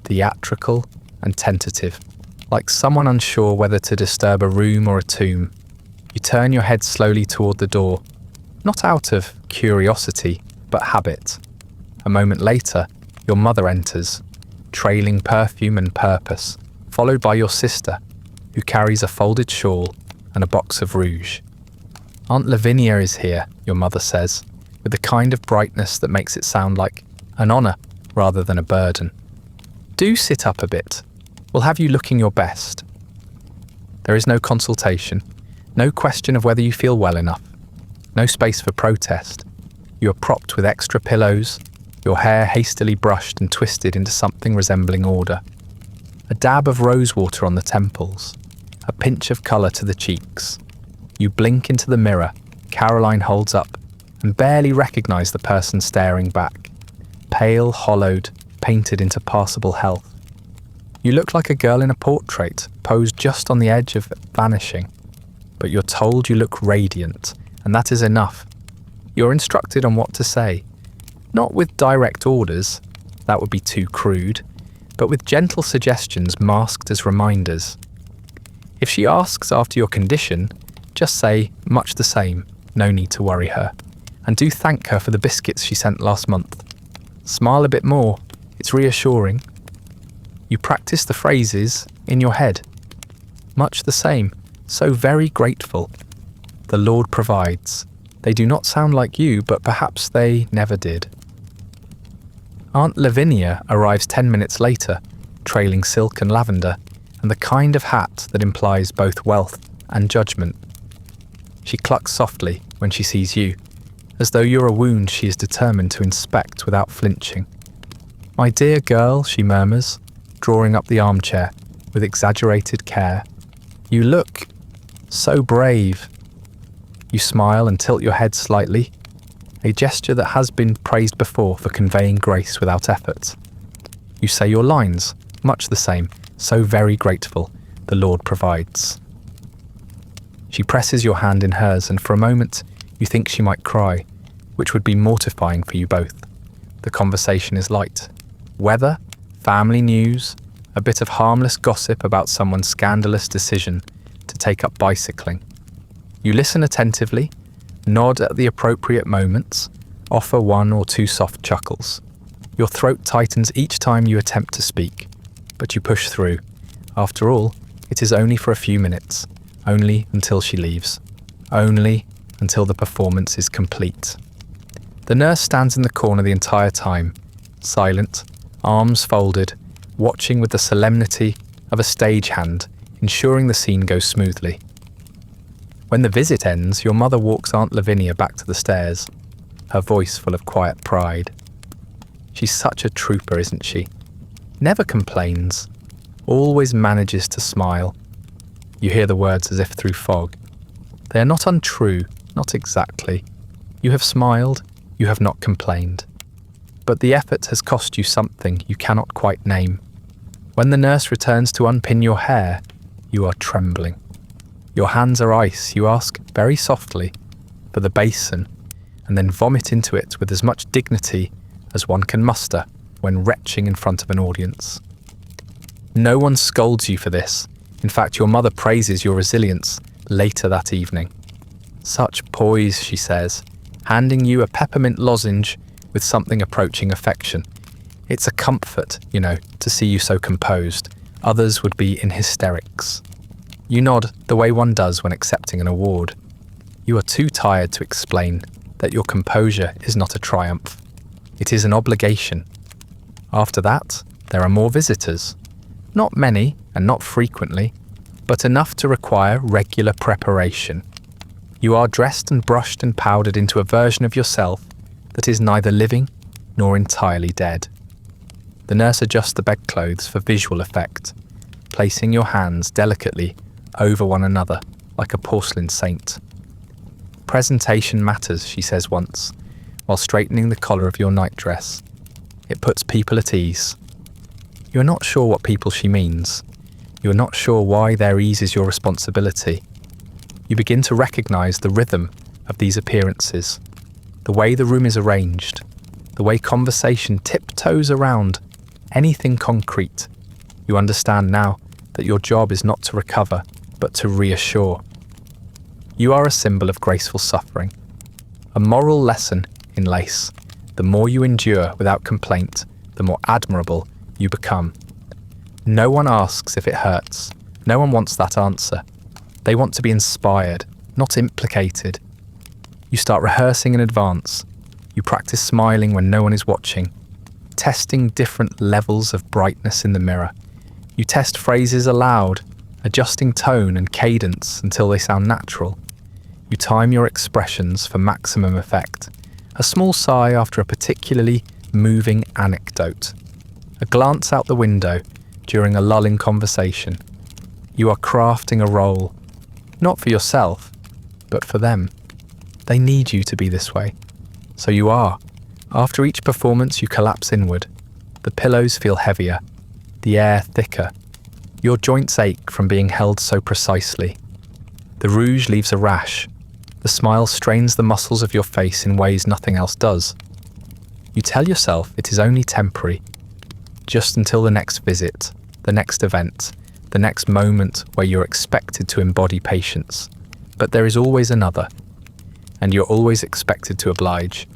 S1: theatrical and tentative, like someone unsure whether to disturb a room or a tomb. You turn your head slowly toward the door, not out of curiosity, but habit. A moment later, your mother enters, trailing perfume and purpose, followed by your sister, who carries a folded shawl and a box of rouge. Aunt Levvenia is here, your mother says, with the kind of brightness that makes it sound like an honour rather than a burden. Do sit up a bit. We'll have you looking your best. There is no consultation, no question of whether you feel well enough, no space for protest. You are propped with extra pillows, your hair hastily brushed and twisted into something resembling order. A dab of rose water on the temples, a pinch of colour to the cheeks. You blink into the mirror Caroline holds up and barely recognise the person staring back. Pale, hollowed, painted into passable health. You look like a girl in a portrait, posed just on the edge of Vanishing. But you're told you look radiant, and that is enough. You're instructed on what to say. Not with direct orders, that would be too crude, but with gentle suggestions masked as reminders. If she asks after your condition, just say, much the same, no need to worry her. And do thank her for the biscuits she sent last month. Smile a bit more, It's reassuring. You practice the phrases in your head. Much the same, so very grateful. The Lord provides. They do not sound like you, but perhaps they never did. Aunt Levvenia arrives 10 minutes later, trailing silk and lavender, and the kind of hat that implies both wealth and judgment. She clucks softly when she sees you, as though you're a wound she is determined to inspect without flinching. "My dear girl," she murmurs, drawing up the armchair with exaggerated care. "You look so brave." You smile and tilt your head slightly, a gesture that has been praised before for conveying grace without effort. You say your lines, much the same, so very grateful, the Lord provides. She presses your hand in hers, and for a moment you think she might cry, which would be mortifying for you both. The conversation is light. Weather, family news, a bit of harmless gossip about someone's scandalous decision to take up bicycling. You listen attentively, nod at the appropriate moments, offer one or two soft chuckles. Your throat tightens each time you attempt to speak, but you push through. After all, it is only for a few minutes, only until she leaves, only until the performance is complete. The nurse stands in the corner the entire time, silent, arms folded, watching with the solemnity of a stagehand, ensuring the scene goes smoothly. When the visit ends, your mother walks Aunt Levvenia back to the stairs, her voice full of quiet pride. She's such a trooper, isn't she? Never complains, always manages to smile. You hear the words as if through fog. They are not untrue, not exactly. You have smiled, you have not complained. But the effort has cost you something you cannot quite name. When the nurse returns to unpin your hair, you are trembling. Your hands are ice. You ask, very softly, for the basin, and then vomit into it with as much dignity as one can muster when retching in front of an audience. No one scolds you for this. In fact, your mother praises your resilience later that evening. "Such poise," she says, handing you a peppermint lozenge with something approaching affection. "It's a comfort, you know, to see you so composed. Others would be in hysterics." You nod the way one does when accepting an award. You are too tired to explain that your composure is not a triumph. It is an obligation. After that, there are more visitors. Not many and not frequently, but enough to require regular preparation. You are dressed and brushed and powdered into a version of yourself that is neither living nor entirely dead. The nurse adjusts the bedclothes for visual effect, placing your hands delicately over one another like a porcelain saint. "Presentation matters," she says once, while straightening the collar of your nightdress. "It puts people at ease." You are not sure what people she means. You are not sure why their ease is your responsibility. You begin to recognize the rhythm of these appearances, the way the room is arranged, the way conversation tiptoes around anything concrete. You understand now that your job is not to recover, but to reassure. You are a symbol of graceful suffering, a moral lesson in lace. The more you endure without complaint, the more admirable you become. No one asks if it hurts. No one wants that answer. They want to be inspired, not implicated. You start rehearsing in advance. You practice smiling when no one is watching, testing different levels of brightness in the mirror. You test phrases aloud, adjusting tone and cadence until they sound natural. You time your expressions for maximum effect. A small sigh after a particularly moving anecdote. A glance out the window during a lull in conversation. You are crafting a role, not for yourself, but for them. They need you to be this way. So you are. After each performance, you collapse inward. The pillows feel heavier, the air thicker. Your joints ache from being held so precisely. The rouge leaves a rash. The smile strains the muscles of your face in ways nothing else does. You tell yourself it is only temporary, just until the next visit, the next event, the next moment where you're expected to embody patience. But there is always another, and you're always expected to oblige.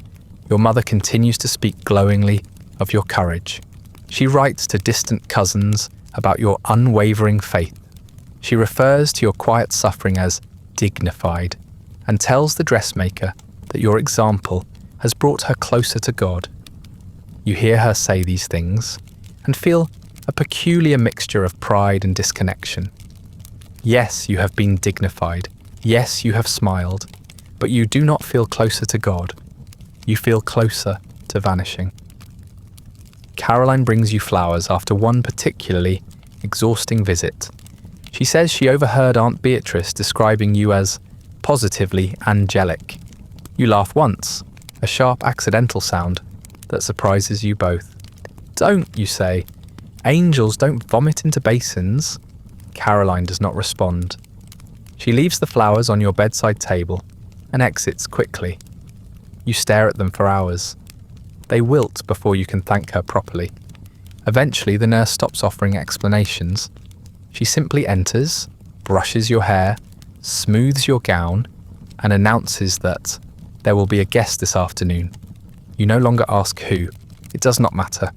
S1: Your mother continues to speak glowingly of your courage. She writes to distant cousins about your unwavering faith. She refers to your quiet suffering as dignified and tells the dressmaker that your example has brought her closer to God. You hear her say these things and feel a peculiar mixture of pride and disconnection. Yes, you have been dignified. Yes, you have smiled, but you do not feel closer to God. You feel closer to Vanishing. Caroline brings you flowers after one particularly exhausting visit. She says she overheard Aunt Beatrice describing you as positively angelic. You laugh once, a sharp accidental sound that surprises you both. Don't, you say. Angels don't vomit into basins. Caroline does not respond. She leaves the flowers on your bedside table and exits quickly. You stare at them for hours. They wilt before you can thank her properly. Eventually, the nurse stops offering explanations. She simply enters, brushes your hair, smooths your gown, and announces that there will be a guest this afternoon. You no longer ask who. It does not matter.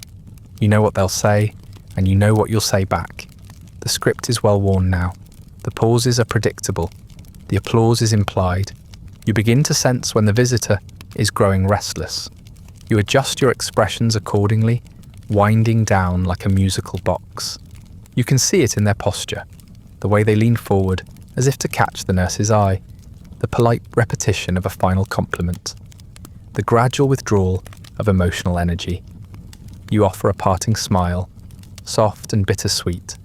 S1: You know what they'll say, and you know what you'll say back. The script is well worn now. The pauses are predictable. The applause is implied. You begin to sense when the visitor is growing restless. You adjust your expressions accordingly, winding down like a musical box. You can see it in their posture, the way they lean forward as if to catch the nurse's eye, the polite repetition of a final compliment, the gradual withdrawal of emotional energy. You offer a parting smile, soft and bittersweet,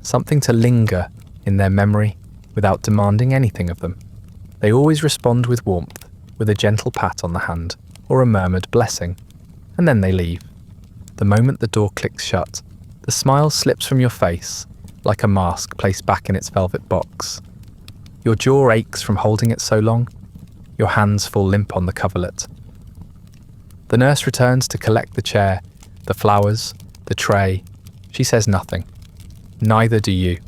S1: something to linger in their memory without demanding anything of them. They always respond with warmth, with a gentle pat on the hand or a murmured blessing, and then they leave. The moment the door clicks shut, the smile slips from your face like a mask placed back in its velvet box. Your jaw aches from holding it so long. Your hands fall limp on the coverlet. The nurse returns to collect the chair, the flowers, the tray. She says nothing. Neither do you.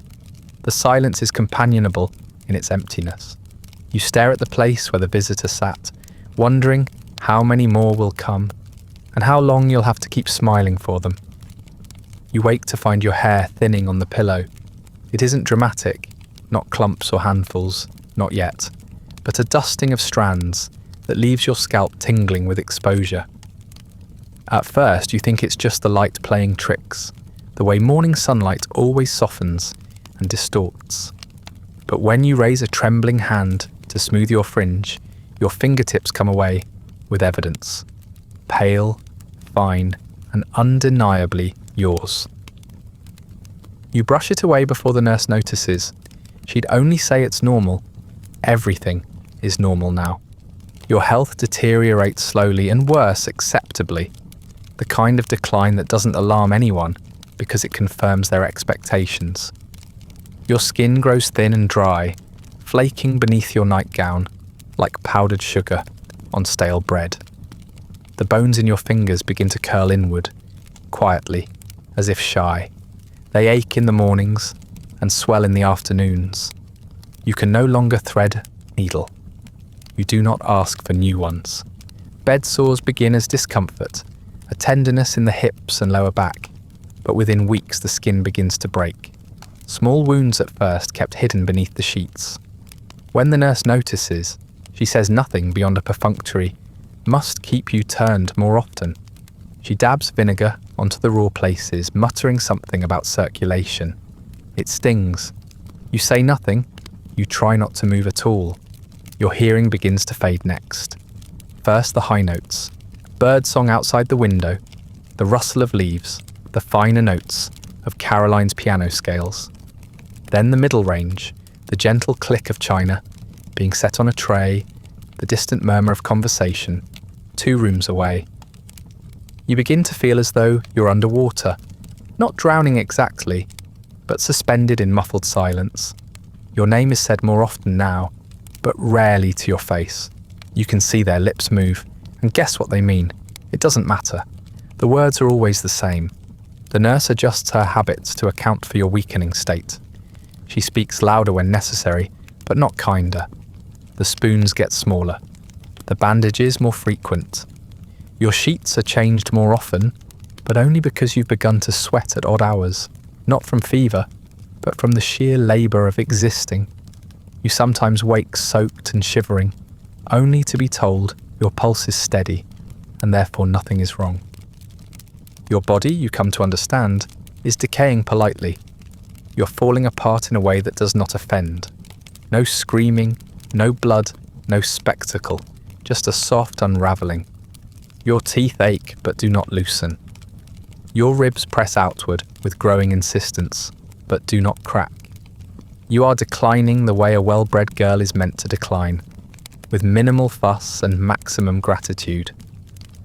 S1: The silence is companionable in its emptiness. You stare at the place where the visitor sat, wondering how many more will come, and how long you'll have to keep smiling for them. You wake to find your hair thinning on the pillow. It isn't dramatic, not clumps or handfuls, not yet, but a dusting of strands that leaves your scalp tingling with exposure. At first, you think it's just the light playing tricks, the way morning sunlight always softens and distorts. But when you raise a trembling hand to smooth your fringe, your fingertips come away with evidence. Pale, fine, and undeniably yours. You brush it away before the nurse notices. She'd only say it's normal. Everything is normal now. Your health deteriorates slowly and worse acceptably. The kind of decline that doesn't alarm anyone because it confirms their expectations. Your skin grows thin and dry, flaking beneath your nightgown like powdered sugar on stale bread. The bones in your fingers begin to curl inward, quietly, as if shy. They ache in the mornings and swell in the afternoons. You can no longer thread a needle. You do not ask for new ones. Bed sores begin as discomfort, a tenderness in the hips and lower back, but within weeks the skin begins to break. Small wounds at first kept hidden beneath the sheets. When the nurse notices, she says nothing beyond a perfunctory, "Must keep you turned more often." She dabs vinegar onto the raw places, muttering something about circulation. It stings. You say nothing. You try not to move at all. Your hearing begins to fade next. First the high notes, birdsong outside the window, the rustle of leaves, the finer notes of Caroline's piano scales. Then the middle range, the gentle click of china being set on a tray, the distant murmur of conversation, 2 rooms away. You begin to feel as though you're underwater, not drowning exactly, but suspended in muffled silence. Your name is said more often now, but rarely to your face. You can see their lips move, and guess what they mean. It doesn't matter. The words are always the same. The nurse adjusts her habits to account for your weakening state. She speaks louder when necessary, but not kinder. The spoons get smaller. The bandages more frequent. Your sheets are changed more often. but only because you've begun to sweat at odd hours, not from fever, but from the sheer labour of existing. You sometimes wake soaked and shivering, only to be told your pulse is steady, and therefore nothing is wrong. Your body, you come to understand, is decaying politely. You're falling apart in a way that does not offend. No screaming, no blood, no spectacle, just a soft unravelling. Your teeth ache but do not loosen. Your ribs press outward with growing insistence, but do not crack. You are declining the way a well-bred girl is meant to decline, with minimal fuss and maximum gratitude.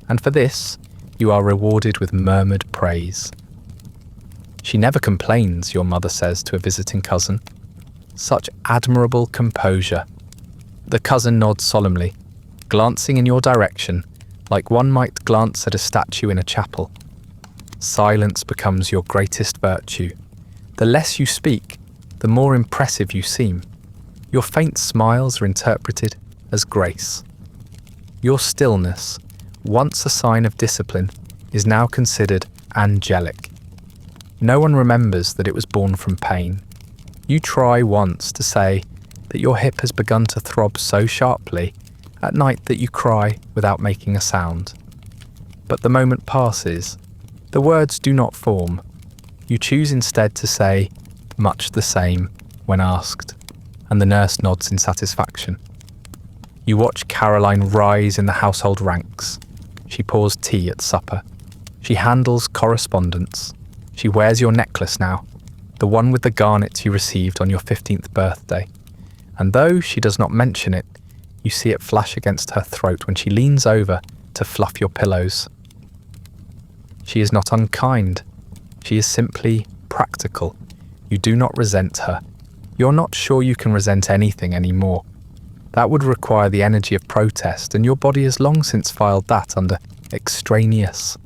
S1: And for this, you are rewarded with murmured praise. She never complains, your mother says to a visiting cousin. Such admirable composure. The cousin nods solemnly, glancing in your direction, like one might glance at a statue in a chapel. Silence becomes your greatest virtue. The less you speak, the more impressive you seem. Your faint smiles are interpreted as grace. Your stillness, once a sign of discipline, is now considered angelic. No one remembers that it was born from pain. You try once to say that your hip has begun to throb so sharply at night that you cry without making a sound. But the moment passes. The words do not form. You choose instead to say, much the same, when asked, and the nurse nods in satisfaction. You watch Caroline rise in the household ranks. She pours tea at supper. She handles correspondence. She wears your necklace now, the one with the garnet you received on your 15th birthday. And though she does not mention it, you see it flash against her throat when she leans over to fluff your pillows. She is not unkind. She is simply practical. You do not resent her. You're not sure you can resent anything anymore. That would require the energy of protest, and your body has long since filed that under extraneous.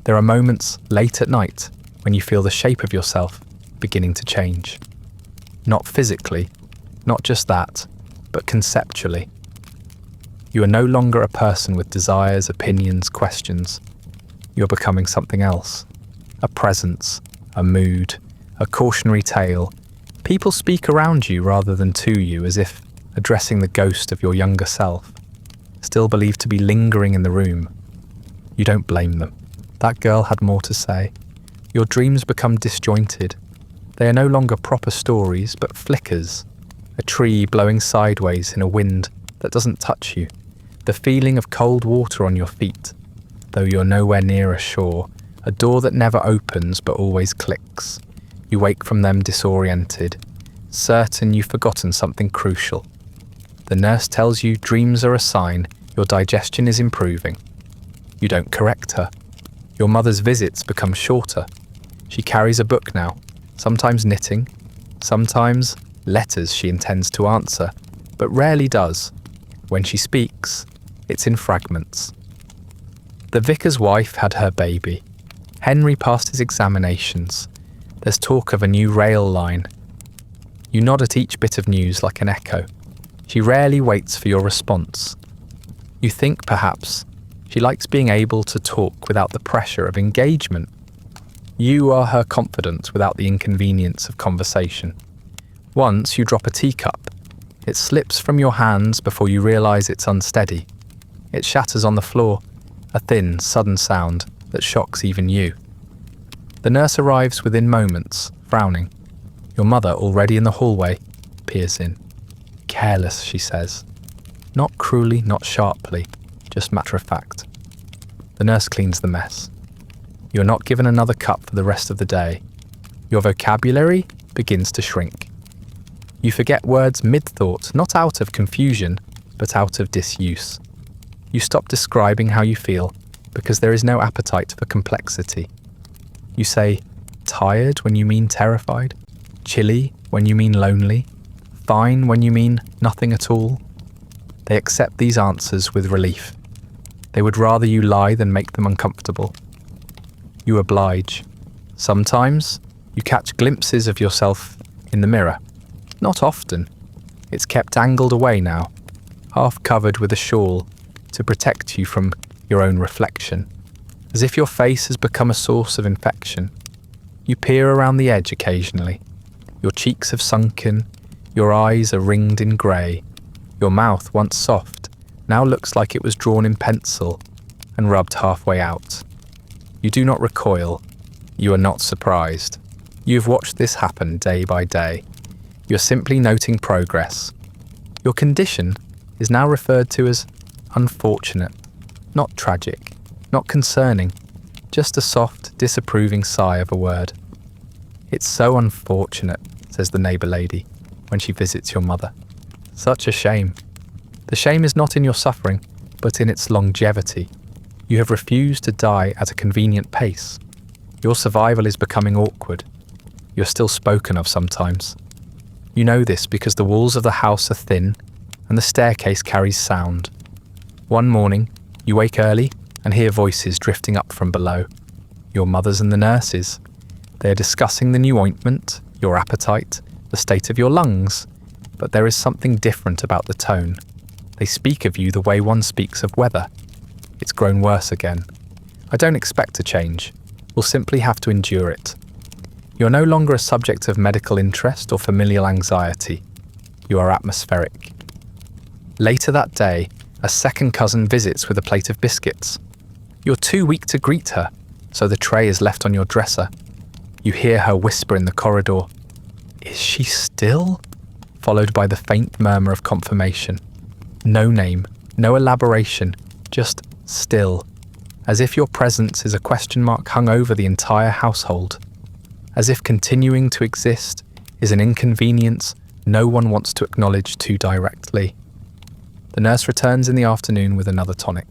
S1: There are moments late at night when you feel the shape of yourself beginning to change. Not physically, not just that, but conceptually. You are no longer a person with desires, opinions, questions. You're becoming something else. A presence, a mood, a cautionary tale. People speak around you rather than to you, as if addressing the ghost of your younger self, still believed to be lingering in the room. You don't blame them. That girl had more to say. Your dreams become disjointed. They are no longer proper stories, but flickers. A tree blowing sideways in a wind that doesn't touch you. The feeling of cold water on your feet, though you're nowhere near a shore. A door that never opens but always clicks. You wake from them disoriented, certain you've forgotten something crucial. The nurse tells you dreams are a sign your digestion is improving. You don't correct her. Your mother's visits become shorter. She carries a book now, sometimes knitting, sometimes letters she intends to answer, but rarely does. When she speaks, it's in fragments. The vicar's wife had her baby. Henry passed his examinations. There's talk of a new rail line. You nod at each bit of news like an echo. She rarely waits for your response. You think, perhaps, she likes being able to talk without the pressure of engagement. You are her confidant without the inconvenience of conversation. Once you drop a teacup. It slips from your hands before you realise it's unsteady. It shatters on the floor, a thin, sudden sound that shocks even you. The nurse arrives within moments, frowning. Your mother, already in the hallway, peers in. Careless, she says. Not cruelly, not sharply, just matter of fact. The nurse cleans the mess. You're not given another cup for the rest of the day. Your vocabulary begins to shrink. You forget words mid-thought, not out of confusion, but out of disuse. You stop describing how you feel, because there is no appetite for complexity. You say, tired when you mean terrified, chilly when you mean lonely, fine when you mean nothing at all. They accept these answers with relief. They would rather you lie than make them uncomfortable. You oblige. Sometimes you catch glimpses of yourself in the mirror. Not often. It's kept angled away now, half covered with a shawl to protect you from your own reflection. as if your face has become a source of infection. You peer around the edge occasionally. Your cheeks have sunken, your eyes are ringed in grey. Your mouth, once soft, now looks like it was drawn in pencil and rubbed halfway out. You do not recoil. You are not surprised. You have watched this happen day by day. You are simply noting progress. Your condition is now referred to as unfortunate, not tragic, not concerning, just a soft, disapproving sigh of a word. "It's so unfortunate," says the neighbour lady when she visits your mother. "Such a shame." The shame is not in your suffering, but in its longevity. You have refused to die at a convenient pace. Your survival is becoming awkward. You're still spoken of sometimes. You know this because the walls of the house are thin and the staircase carries sound. One morning, you wake early and hear voices drifting up from below. Your mother's and the nurse's. They are discussing the new ointment, your appetite, the state of your lungs, but there is something different about the tone. They speak of you the way one speaks of weather. It's grown worse again. I don't expect a change. We'll simply have to endure it. You're no longer a subject of medical interest or familial anxiety. You are atmospheric. Later that day, a second cousin visits with a plate of biscuits. You're too weak to greet her, so the tray is left on your dresser. You hear her whisper in the corridor, "Is she still?" followed by the faint murmur of confirmation. No name, no elaboration, just still, as if your presence is a question mark hung over the entire household, as if continuing to exist is an inconvenience no one wants to acknowledge too directly. The nurse returns in the afternoon with another tonic.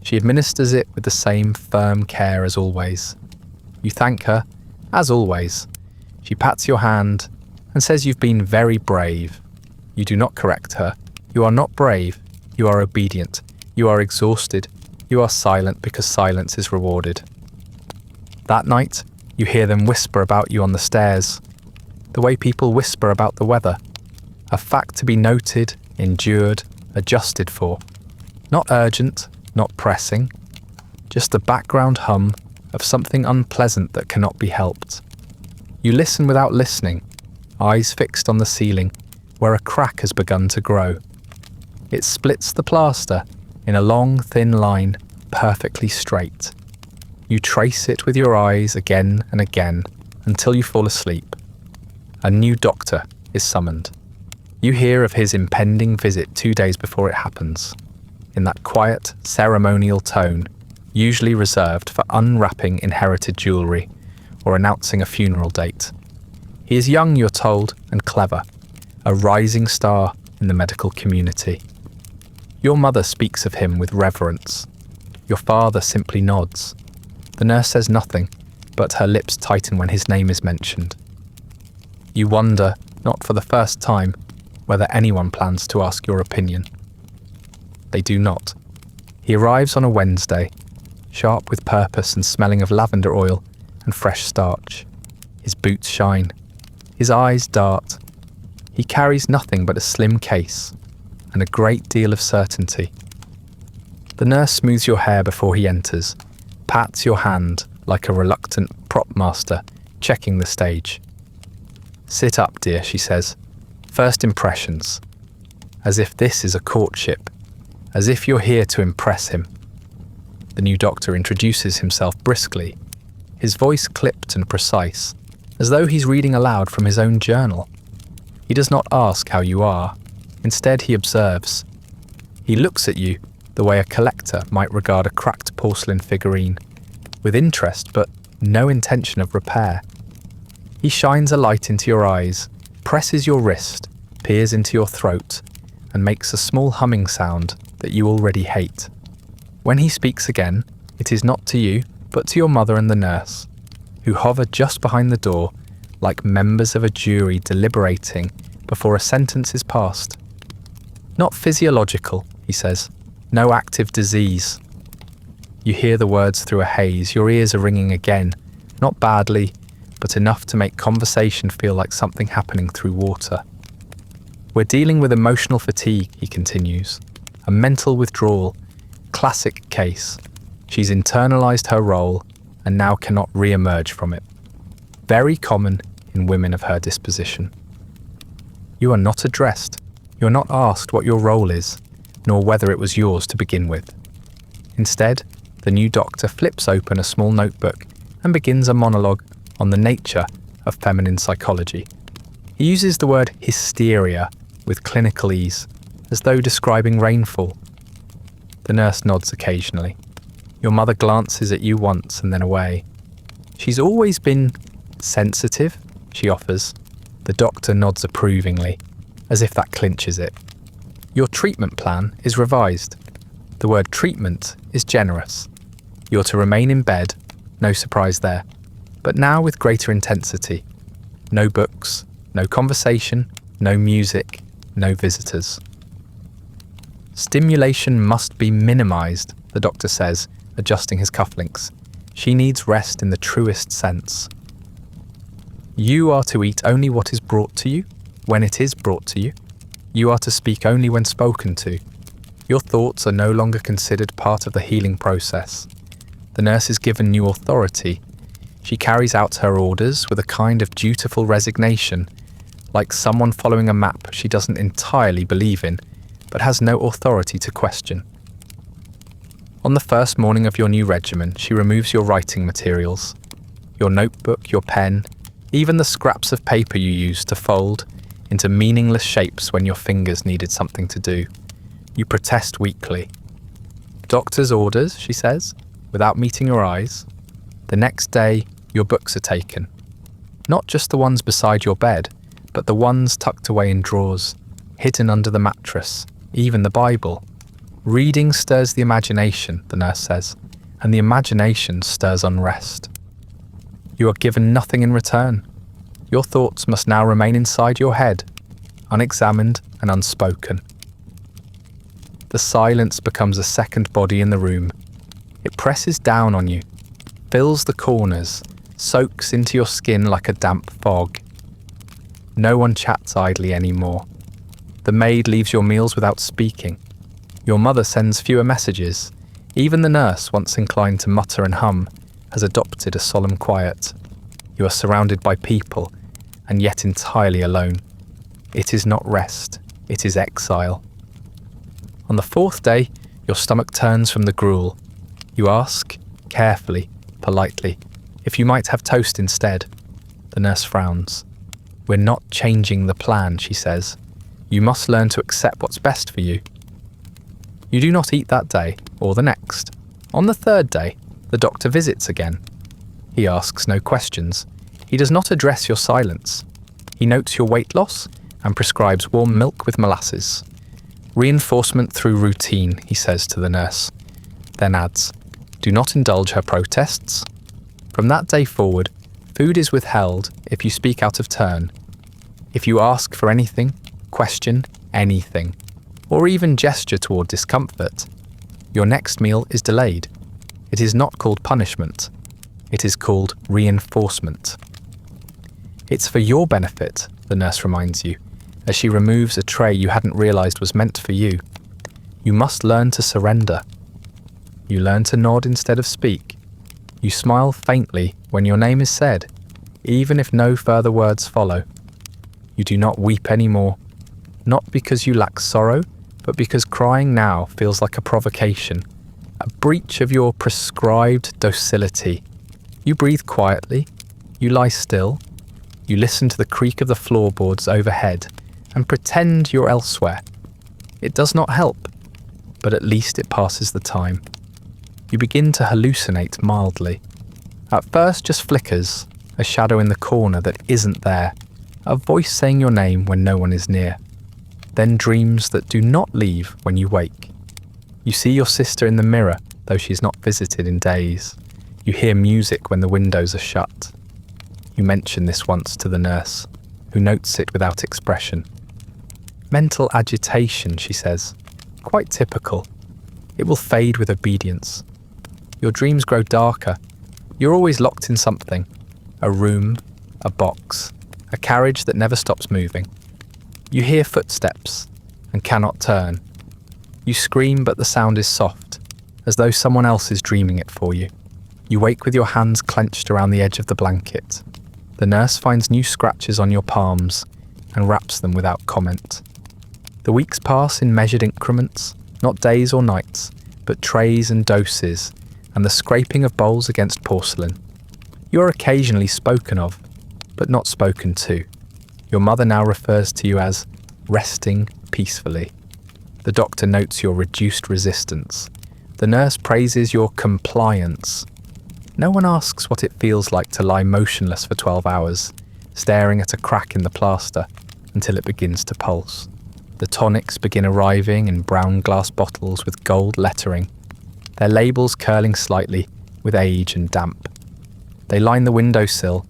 S1: She administers it with the same firm care as always. You thank her, as always. She pats your hand and says you've been very brave. You do not correct her. You are not brave. You are obedient. You are exhausted. You are silent because silence is rewarded. That night, you hear them whisper about you on the stairs, the way people whisper about the weather. A fact to be noted, endured, adjusted for. Not urgent, not pressing, just the background hum of something unpleasant that cannot be helped. You listen without listening, eyes fixed on the ceiling, where a crack has begun to grow. It splits the plaster in a long, thin line, perfectly straight. You trace it with your eyes again and again until you fall asleep. A new doctor is summoned. You hear of his impending visit 2 days before it happens, in that quiet, ceremonial tone usually reserved for unwrapping inherited jewellery or announcing a funeral date. He is young, you're told, and clever, a rising star in the medical community. Your mother speaks of him with reverence. Your father simply nods. The nurse says nothing, but her lips tighten when his name is mentioned. You wonder, not for the first time, whether anyone plans to ask your opinion. They do not. He arrives on a Wednesday, sharp with purpose and smelling of lavender oil and fresh starch. His boots shine. His eyes dart. He carries nothing but a slim case and a great deal of certainty. The nurse smooths your hair before he enters, pats your hand like a reluctant prop master checking the stage. "Sit up, dear," she says. "First impressions." As if this is a courtship. As if you're here to impress him. The new doctor introduces himself briskly, his voice clipped and precise, as though he's reading aloud from his own journal. He does not ask how you are. Instead, he observes. He looks at you the way a collector might regard a cracked porcelain figurine, with interest but no intention of repair. He shines a light into your eyes, presses your wrist, peers into your throat, and makes a small humming sound that you already hate. When he speaks again, it is not to you, but to your mother and the nurse, who hover just behind the door, like members of a jury deliberating before a sentence is passed. "Not physiological," he says. "No active disease." You hear the words through a haze, your ears are ringing again, not badly, but enough to make conversation feel like something happening through water. "We're dealing with emotional fatigue," he continues. "A mental withdrawal. Classic case. She's internalized her role and now cannot re-emerge from it. Very common in women of her disposition. You are not addressed. You're not asked what your role is, nor whether it was yours to begin with. Instead, the new doctor flips open a small notebook and begins a monologue on the nature of feminine psychology. He uses the word hysteria with clinical ease, as though describing rainfall. The nurse nods occasionally. Your mother glances at you once and then away. She's always been sensitive, she offers. The doctor nods approvingly, as if that clinches it. Your treatment plan is revised. The word treatment is generous. You're to remain in bed, no surprise there, but now with greater intensity. No books, no conversation, no music, no visitors. Stimulation must be minimized, the doctor says, adjusting his cufflinks. She needs rest in the truest sense. You are to eat only what is brought to you, when it is brought to you. You are to speak only when spoken to. Your thoughts are no longer considered part of the healing process. The nurse is given new authority. She carries out her orders with a kind of dutiful resignation, like someone following a map she doesn't entirely believe in, but has no authority to question. On the first morning of your new regimen, she removes your writing materials, your notebook, your pen, even the scraps of paper you used to fold into meaningless shapes when your fingers needed something to do. You protest weakly. Doctor's orders, she says, without meeting your eyes. The next day, your books are taken. Not just the ones beside your bed, but the ones tucked away in drawers, hidden under the mattress, even the Bible. Reading stirs the imagination, the nurse says, and the imagination stirs unrest. You are given nothing in return. Your thoughts must now remain inside your head, unexamined and unspoken. The silence becomes a second body in the room. It presses down on you, fills the corners, soaks into your skin like a damp fog. No one chats idly anymore. The maid leaves your meals without speaking. Your mother sends fewer messages. Even the nurse, once inclined to mutter and hum, has adopted a solemn quiet. You are surrounded by people, and yet entirely alone. It is not rest, it is exile. On the fourth day, your stomach turns from the gruel. You ask, carefully, politely, if you might have toast instead. The nurse frowns. We're not changing the plan, she says. You must learn to accept what's best for you. You do not eat that day, or the next. On the third day, the doctor visits again. He asks no questions. He does not address your silence. He notes your weight loss and prescribes warm milk with molasses. Reinforcement through routine, he says to the nurse. Then adds, do not indulge her protests. From that day forward, food is withheld if you speak out of turn. If you ask for anything, question anything, or even gesture toward discomfort, your next meal is delayed. It is not called punishment. It is called reinforcement. It's for your benefit, the nurse reminds you, as she removes a tray you hadn't realized was meant for you. You must learn to surrender. You learn to nod instead of speak. You smile faintly when your name is said, even if no further words follow. You do not weep anymore, not because you lack sorrow, but because crying now feels like a provocation, a breach of your prescribed docility. You breathe quietly, you lie still, you listen to the creak of the floorboards overhead and pretend you're elsewhere. It does not help, but at least it passes the time. You begin to hallucinate mildly. At first just flickers, a shadow in the corner that isn't there, a voice saying your name when no one is near. Then dreams that do not leave when you wake. You see your sister in the mirror, though she's not visited in days. You hear music when the windows are shut. You mention this once to the nurse, who notes it without expression. Mental agitation, she says. Quite typical. It will fade with obedience. Your dreams grow darker. You're always locked in something. A room, a box, a carriage that never stops moving. You hear footsteps and cannot turn. You scream, but the sound is soft. as though someone else is dreaming it for you. You wake with your hands clenched around the edge of the blanket. The nurse finds new scratches on your palms and wraps them without comment. The weeks pass in measured increments, not days or nights, but trays and doses, and the scraping of bowls against porcelain. You are occasionally spoken of, but not spoken to. Your mother now refers to you as resting peacefully. The doctor notes your reduced resistance. The nurse praises your compliance. No one asks what it feels like to lie motionless for 12 hours, staring at a crack in the plaster until it begins to pulse. The tonics begin arriving in brown glass bottles with gold lettering, their labels curling slightly with age and damp. They line the windowsill,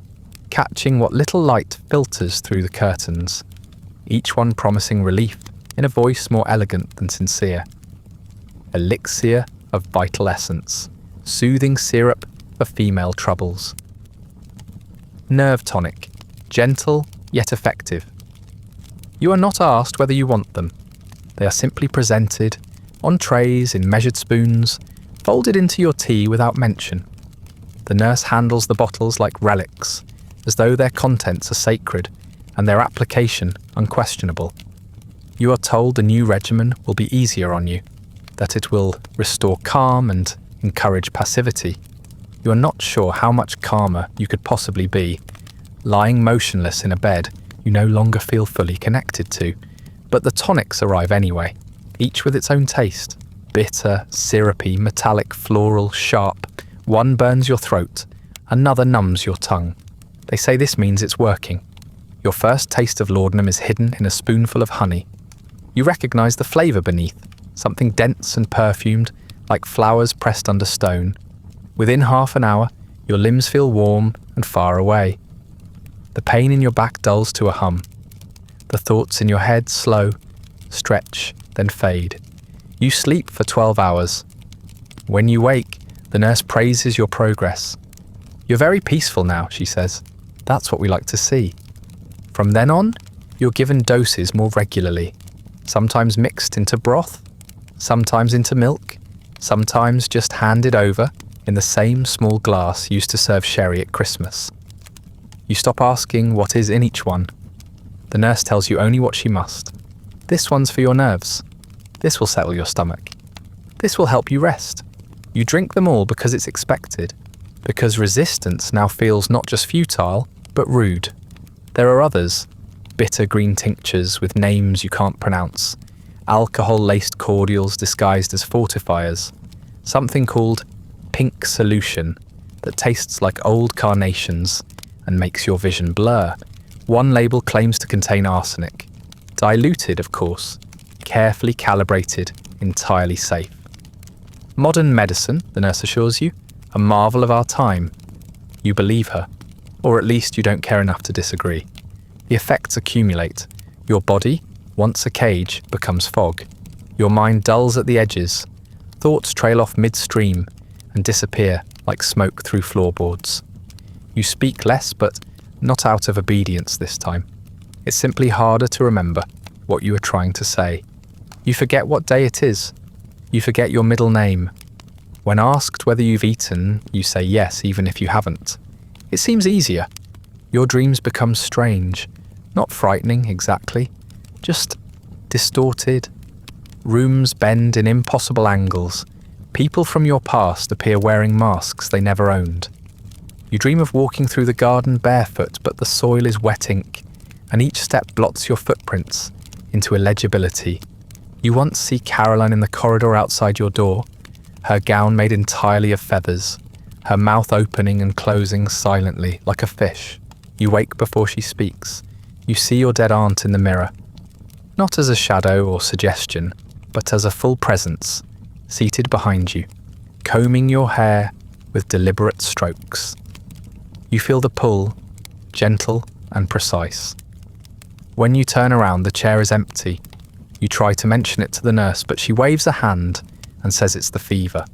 S1: catching what little light filters through the curtains, each one promising relief in a voice more elegant than sincere. Elixir of vital essence, soothing syrup for female troubles. Nerve tonic, gentle yet effective. You are not asked whether you want them. They are simply presented, on trays in measured spoons, folded into your tea without mention. The nurse handles the bottles like relics, as though their contents are sacred and their application unquestionable. You are told the new regimen will be easier on you, that it will restore calm and encourage passivity. You are not sure how much calmer you could possibly be, lying motionless in a bed you no longer feel fully connected to. But the tonics arrive anyway, each with its own taste. Bitter, syrupy, metallic, floral, sharp. One burns your throat, another numbs your tongue. They say this means it's working. Your first taste of laudanum is hidden in a spoonful of honey. You recognise the flavour beneath, something dense and perfumed, like flowers pressed under stone. Within half an hour, your limbs feel warm and far away. The pain in your back dulls to a hum. The thoughts in your head slow, stretch, then fade. You sleep for 12 hours. When you wake, the nurse praises your progress. You're very peaceful now, she says. That's what we like to see. From then on, you're given doses more regularly, sometimes mixed into broth, sometimes into milk, sometimes just handed over in the same small glass used to serve sherry at Christmas. You stop asking what is in each one. The nurse tells you only what she must. This one's for your nerves. This will settle your stomach. This will help you rest. You drink them all because it's expected, because resistance now feels not just futile, but rude. There are others, bitter green tinctures with names you can't pronounce, alcohol-laced cordials disguised as fortifiers, something called pink solution that tastes like old carnations and makes your vision blur. One label claims to contain arsenic. Diluted, of course, carefully calibrated, entirely safe. Modern medicine, the nurse assures you, a marvel of our time. You believe her, or at least you don't care enough to disagree. The effects accumulate. Your body, once a cage, becomes fog. Your mind dulls at the edges. Thoughts trail off midstream and disappear like smoke through floorboards. You speak less, but not out of obedience this time. It's simply harder to remember what you are trying to say. You forget what day it is. You forget your middle name. When asked whether you've eaten, you say yes, even if you haven't. It seems easier. Your dreams become strange, not frightening exactly, just distorted. Rooms bend in impossible angles. People from your past appear wearing masks they never owned. You dream of walking through the garden barefoot, but the soil is wet ink, and each step blots your footprints into illegibility. You once see Caroline in the corridor outside your door, her gown made entirely of feathers, her mouth opening and closing silently like a fish. You wake before she speaks. You see your dead aunt in the mirror, not as a shadow or suggestion, but as a full presence, seated behind you, combing your hair with deliberate strokes. You feel the pull, gentle and precise. When you turn around, the chair is empty. You try to mention it to the nurse, but she waves a hand and says it's the fever.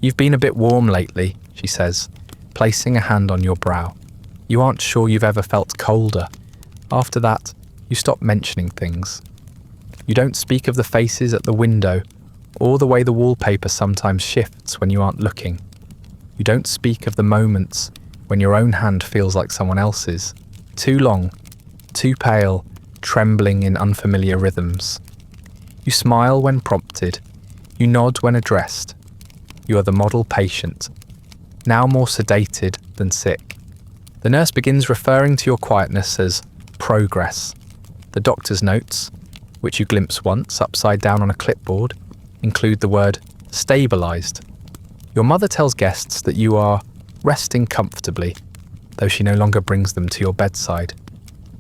S1: You've been a bit warm lately, she says, placing a hand on your brow. You aren't sure you've ever felt colder. After that, you stop mentioning things. You don't speak of the faces at the window or the way the wallpaper sometimes shifts when you aren't looking. You don't speak of the moments when your own hand feels like someone else's, too long, too pale, trembling in unfamiliar rhythms. You smile when prompted, you nod when addressed. You are the model patient, now more sedated than sick. The nurse begins referring to your quietness as progress. The doctor's notes, which you glimpse once upside down on a clipboard, include the word stabilised. Your mother tells guests that you are resting comfortably, though she no longer brings them to your bedside.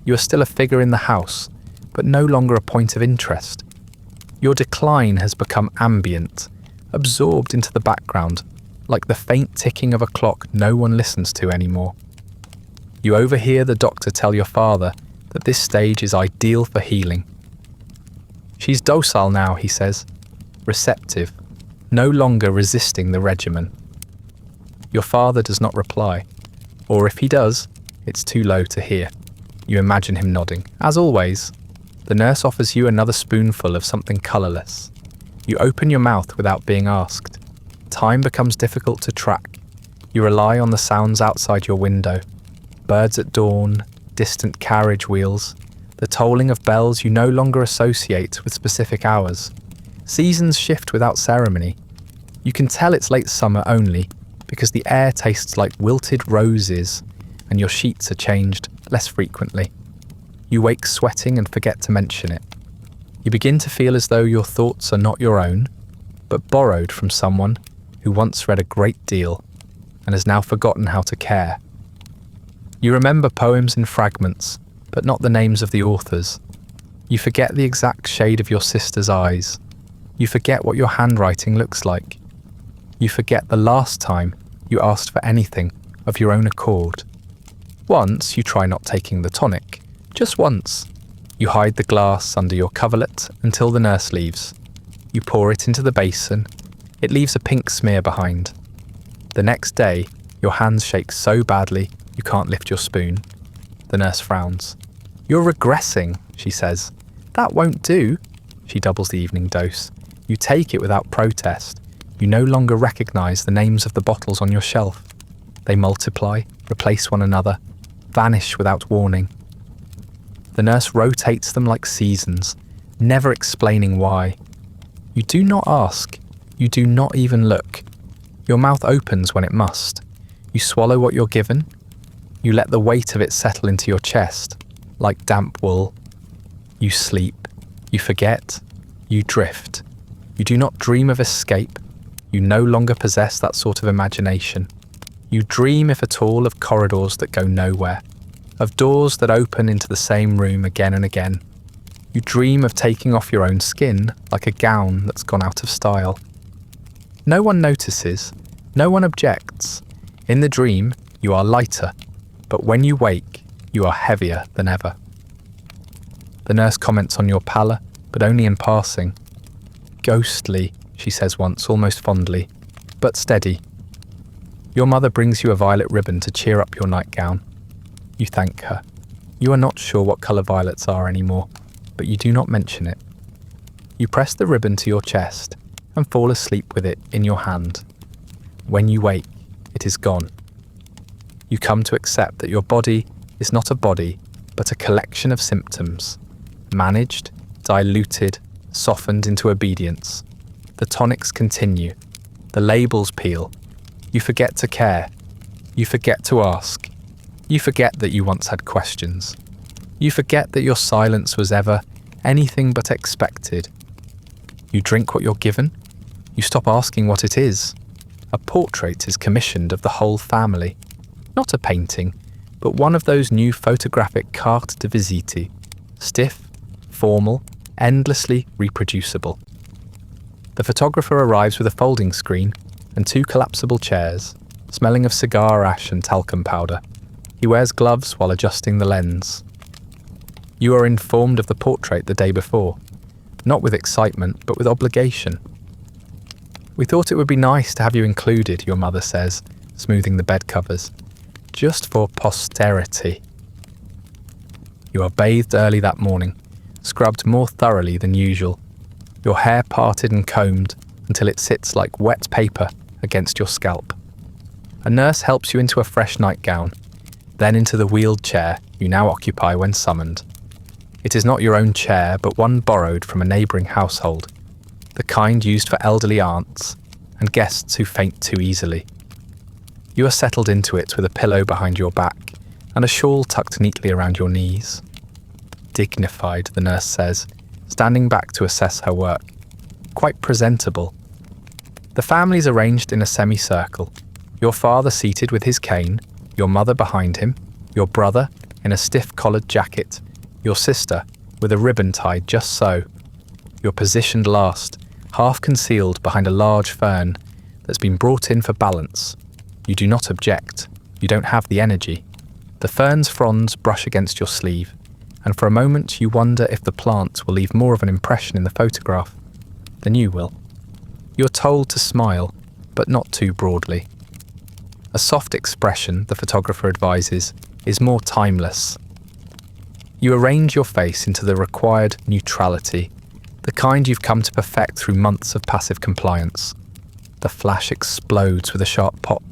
S1: You are still a figure in the house, but no longer a point of interest. Your decline has become ambient, absorbed into the background, like the faint ticking of a clock no one listens to anymore. You overhear the doctor tell your father that this stage is ideal for healing. She's docile now, he says, receptive, no longer resisting the regimen. Your father does not reply, or if he does, it's too low to hear. You imagine him nodding. As always, the nurse offers you another spoonful of something colourless. You open your mouth without being asked. Time becomes difficult to track. You rely on the sounds outside your window. Birds at dawn, distant carriage wheels, the tolling of bells you no longer associate with specific hours. Seasons shift without ceremony. You can tell it's late summer only because the air tastes like wilted roses and your sheets are changed less frequently. You wake sweating and forget to mention it. You begin to feel as though your thoughts are not your own, but borrowed from someone who once read a great deal and has now forgotten how to care. You remember poems in fragments, but not the names of the authors. You forget the exact shade of your sister's eyes. You forget what your handwriting looks like. You forget the last time you asked for anything of your own accord. Once you try not taking the tonic, just once. You hide the glass under your coverlet until the nurse leaves. You pour it into the basin. It leaves a pink smear behind. The next day, your hands shake so badly you can't lift your spoon. The nurse frowns. You're regressing, she says. That won't do. She doubles the evening dose. You take it without protest. You no longer recognise the names of the bottles on your shelf. They multiply, replace one another, vanish without warning. The nurse rotates them like seasons, never explaining why. You do not ask. You do not even look. Your mouth opens when it must. You swallow what you're given. You let the weight of it settle into your chest, like damp wool. You sleep. You forget. You drift. You do not dream of escape. You no longer possess that sort of imagination. You dream, if at all, of corridors that go nowhere, of doors that open into the same room again and again. You dream of taking off your own skin like a gown that's gone out of style. No one notices. No one objects. In the dream, you are lighter, but when you wake, you are heavier than ever. The nurse comments on your pallor, but only in passing. Ghostly, she says once, almost fondly, but steady. Your mother brings you a violet ribbon to cheer up your nightgown. You thank her. You are not sure what colour violets are anymore, but you do not mention it. You press the ribbon to your chest and fall asleep with it in your hand. When you wake, it is gone. You come to accept that your body is not a body, but a collection of symptoms, managed, diluted, softened into obedience. The tonics continue. The labels peel. You forget to care. You forget to ask. You forget that you once had questions. You forget that your silence was ever anything but expected. You drink what you're given. You stop asking what it is. A portrait is commissioned of the whole family. Not a painting, but one of those new photographic cartes de visite. Stiff, formal, endlessly reproducible. The photographer arrives with a folding screen and 2 collapsible chairs, smelling of cigar ash and talcum powder. He wears gloves while adjusting the lens. You are informed of the portrait the day before, not with excitement, but with obligation. We thought it would be nice to have you included, your mother says, smoothing the bed covers. Just for posterity. You are bathed early that morning, scrubbed more thoroughly than usual, your hair parted and combed, until it sits like wet paper against your scalp. A nurse helps you into a fresh nightgown, then into the wheeled chair you now occupy when summoned. It is not your own chair, but one borrowed from a neighbouring household, the kind used for elderly aunts and guests who faint too easily. You are settled into it with a pillow behind your back and a shawl tucked neatly around your knees. Dignified, the nurse says, standing back to assess her work. Quite presentable. The family's arranged in a semicircle. Your father seated with his cane, your mother behind him, your brother in a stiff-collared jacket, your sister with a ribbon tied just so. You're positioned last, half concealed behind a large fern that's been brought in for balance. You do not object. You don't have the energy. The fern's fronds brush against your sleeve, and for a moment you wonder if the plant will leave more of an impression in the photograph than you will. You're told to smile, but not too broadly. A soft expression, the photographer advises, is more timeless. You arrange your face into the required neutrality, the kind you've come to perfect through months of passive compliance. The flash explodes with a sharp pop,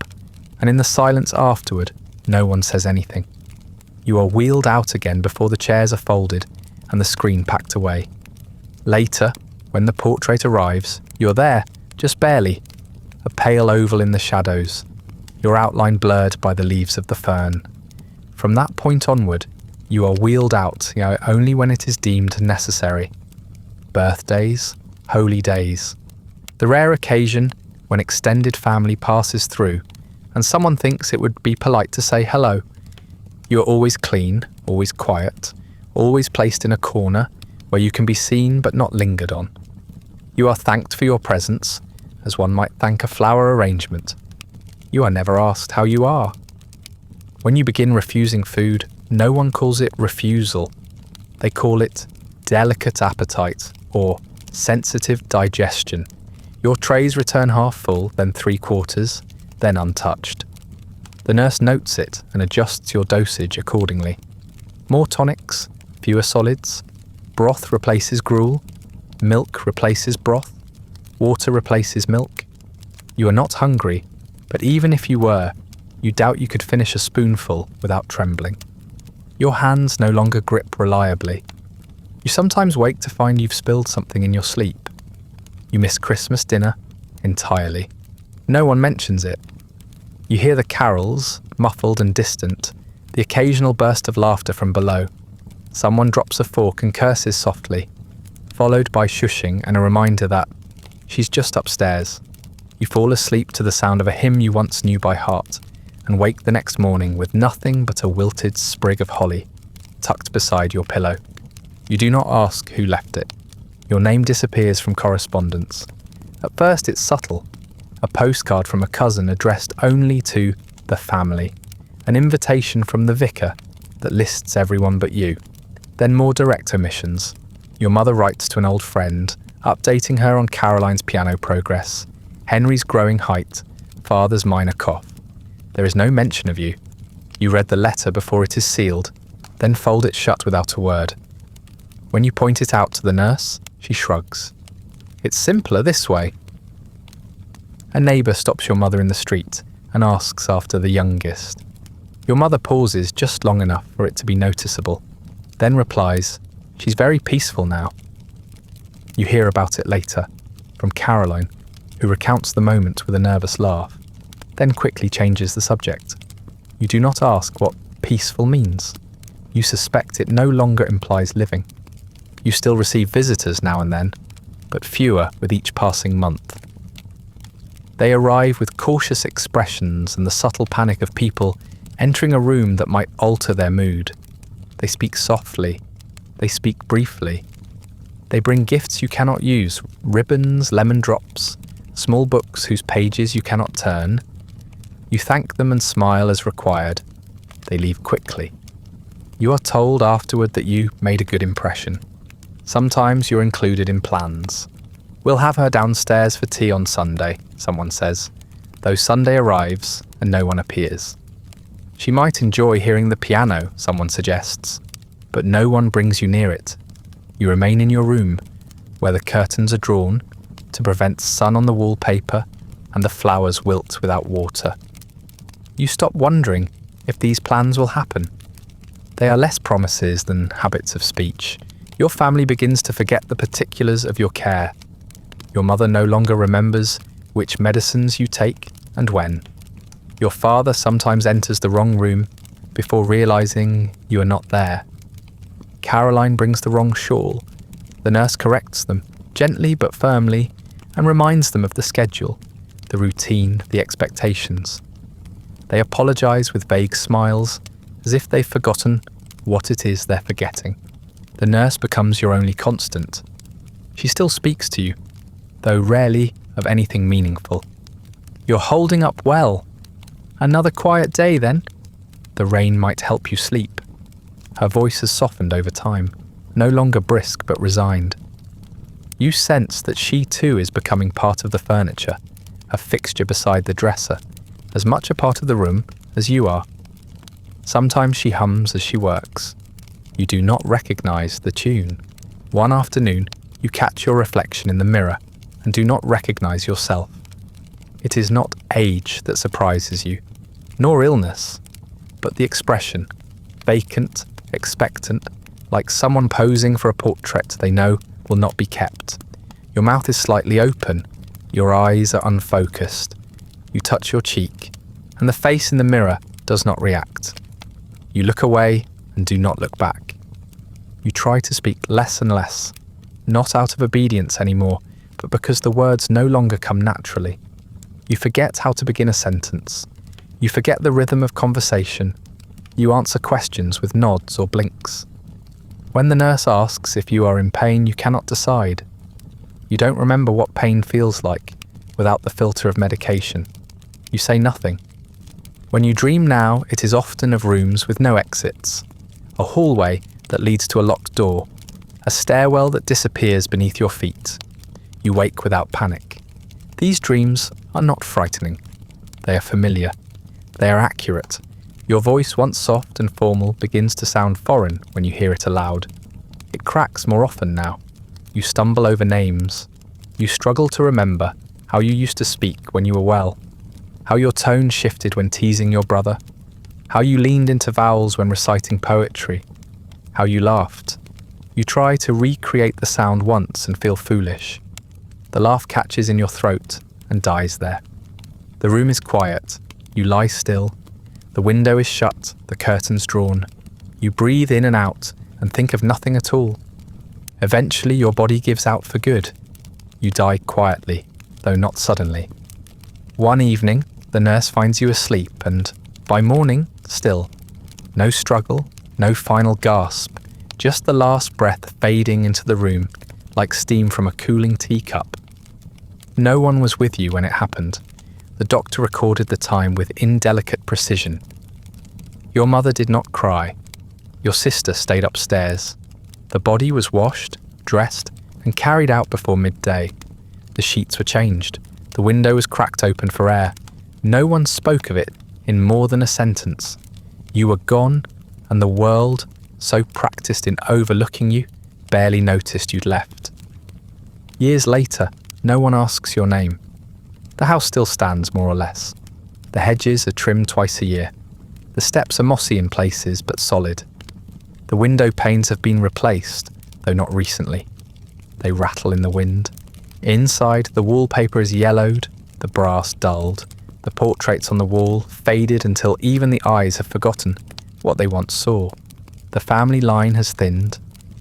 S1: and in the silence afterward, no one says anything. You are wheeled out again before the chairs are folded and the screen packed away. Later, when the portrait arrives, you're there, just barely, a pale oval in the shadows, your outline blurred by the leaves of the fern. From that point onward, you are wheeled out, only when it is deemed necessary. Birthdays, holy days. The rare occasion when extended family passes through and someone thinks it would be polite to say hello. You are always clean, always quiet, always placed in a corner where you can be seen but not lingered on. You are thanked for your presence, as one might thank a flower arrangement. You are never asked how you are. When you begin refusing food, no one calls it refusal. They call it delicate appetite or sensitive digestion. Your trays return half full, then 3/4, then untouched. The nurse notes it and adjusts your dosage accordingly. More tonics, fewer solids, broth replaces gruel, milk replaces broth, water replaces milk. You are not hungry, but even if you were, you doubt you could finish a spoonful without trembling. Your hands no longer grip reliably. You sometimes wake to find you've spilled something in your sleep. You miss Christmas dinner entirely. No one mentions it. You hear the carols, muffled and distant, the occasional burst of laughter from below. Someone drops a fork and curses softly, followed by shushing and a reminder that she's just upstairs. You fall asleep to the sound of a hymn you once knew by heart, and wake the next morning with nothing but a wilted sprig of holly tucked beside your pillow. You do not ask who left it. Your name disappears from correspondence. At first it's subtle, a postcard from a cousin addressed only to the family, an invitation from the vicar that lists everyone but you. Then more direct omissions. Your mother writes to an old friend, updating her on Caroline's piano progress, Henry's growing height, father's minor cough. There is no mention of you. You read the letter before it is sealed, then fold it shut without a word. When you point it out to the nurse, she shrugs. It's simpler this way. A neighbour stops your mother in the street and asks after the youngest. Your mother pauses just long enough for it to be noticeable, then replies, "She's very peaceful now." You hear about it later, from Caroline, who recounts the moment with a nervous laugh, then quickly changes the subject. You do not ask what peaceful means. You suspect it no longer implies living. You still receive visitors now and then, but fewer with each passing month. They arrive with cautious expressions and the subtle panic of people entering a room that might alter their mood. They speak softly. They speak briefly. They bring gifts you cannot use, ribbons, lemon drops, small books whose pages you cannot turn. You thank them and smile as required. They leave quickly. You are told afterward that you made a good impression. Sometimes you're included in plans. "We'll have her downstairs for tea on Sunday," someone says, though Sunday arrives and no one appears. "She might enjoy hearing the piano," someone suggests, but no one brings you near it. You remain in your room, where the curtains are drawn, to prevent sun on the wallpaper and the flowers wilt without water. You stop wondering if these plans will happen. They are less promises than habits of speech. Your family begins to forget the particulars of your care. Your mother no longer remembers which medicines you take and when. Your father sometimes enters the wrong room before realizing you are not there. Caroline brings the wrong shawl. The nurse corrects them, gently but firmly, and reminds them of the schedule, the routine, the expectations. They apologize with vague smiles, as if they've forgotten what it is they're forgetting. The nurse becomes your only constant. She still speaks to you, though rarely of anything meaningful. You're holding up well. Another quiet day, then? The rain might help you sleep. Her voice has softened over time, no longer brisk but resigned. You sense that she too is becoming part of the furniture, a fixture beside the dresser, as much a part of the room as you are. Sometimes she hums as she works. You do not recognize the tune. One afternoon, you catch your reflection in the mirror and do not recognize yourself. It is not age that surprises you, nor illness, but the expression, vacant, expectant, like someone posing for a portrait they know will not be kept. Your mouth is slightly open, your eyes are unfocused. You touch your cheek, and the face in the mirror does not react. You look away and do not look back. You try to speak less and less, not out of obedience anymore, but because the words no longer come naturally. You forget how to begin a sentence. You forget the rhythm of conversation. You answer questions with nods or blinks. When the nurse asks if you are in pain, you cannot decide. You don't remember what pain feels like without the filter of medication. You say nothing. When you dream now, it is often of rooms with no exits, a hallway that leads to a locked door, a stairwell that disappears beneath your feet. You wake without panic. These dreams are not frightening. They are familiar. They are accurate. Your voice, once soft and formal, begins to sound foreign when you hear it aloud. It cracks more often now. You stumble over names. You struggle to remember how you used to speak when you were well, how your tone shifted when teasing your brother, how you leaned into vowels when reciting poetry, how you laughed. You try to recreate the sound once and feel foolish. The laugh catches in your throat and dies there. The room is quiet. You lie still. The window is shut, the curtains drawn. You breathe in and out and think of nothing at all. Eventually your body gives out for good. You die quietly, though not suddenly. One evening, the nurse finds you asleep and, by morning, still. No struggle, no final gasp, just the last breath fading into the room like steam from a cooling teacup. No one was with you when it happened. The doctor recorded the time with indelicate precision. Your mother did not cry. Your sister stayed upstairs. The body was washed, dressed, and carried out before midday. The sheets were changed. The window was cracked open for air. No one spoke of it in more than a sentence. You were gone, and the world, so practiced in overlooking you, barely noticed you'd left. Years later, no one asks your name. The house still stands, more or less. The hedges are trimmed twice a year. The steps are mossy in places, but solid. The window panes have been replaced, though not recently. They rattle in the wind. Inside, the wallpaper is yellowed, the brass dulled, the portraits on the wall faded until even the eyes have forgotten what they once saw. The family line has thinned,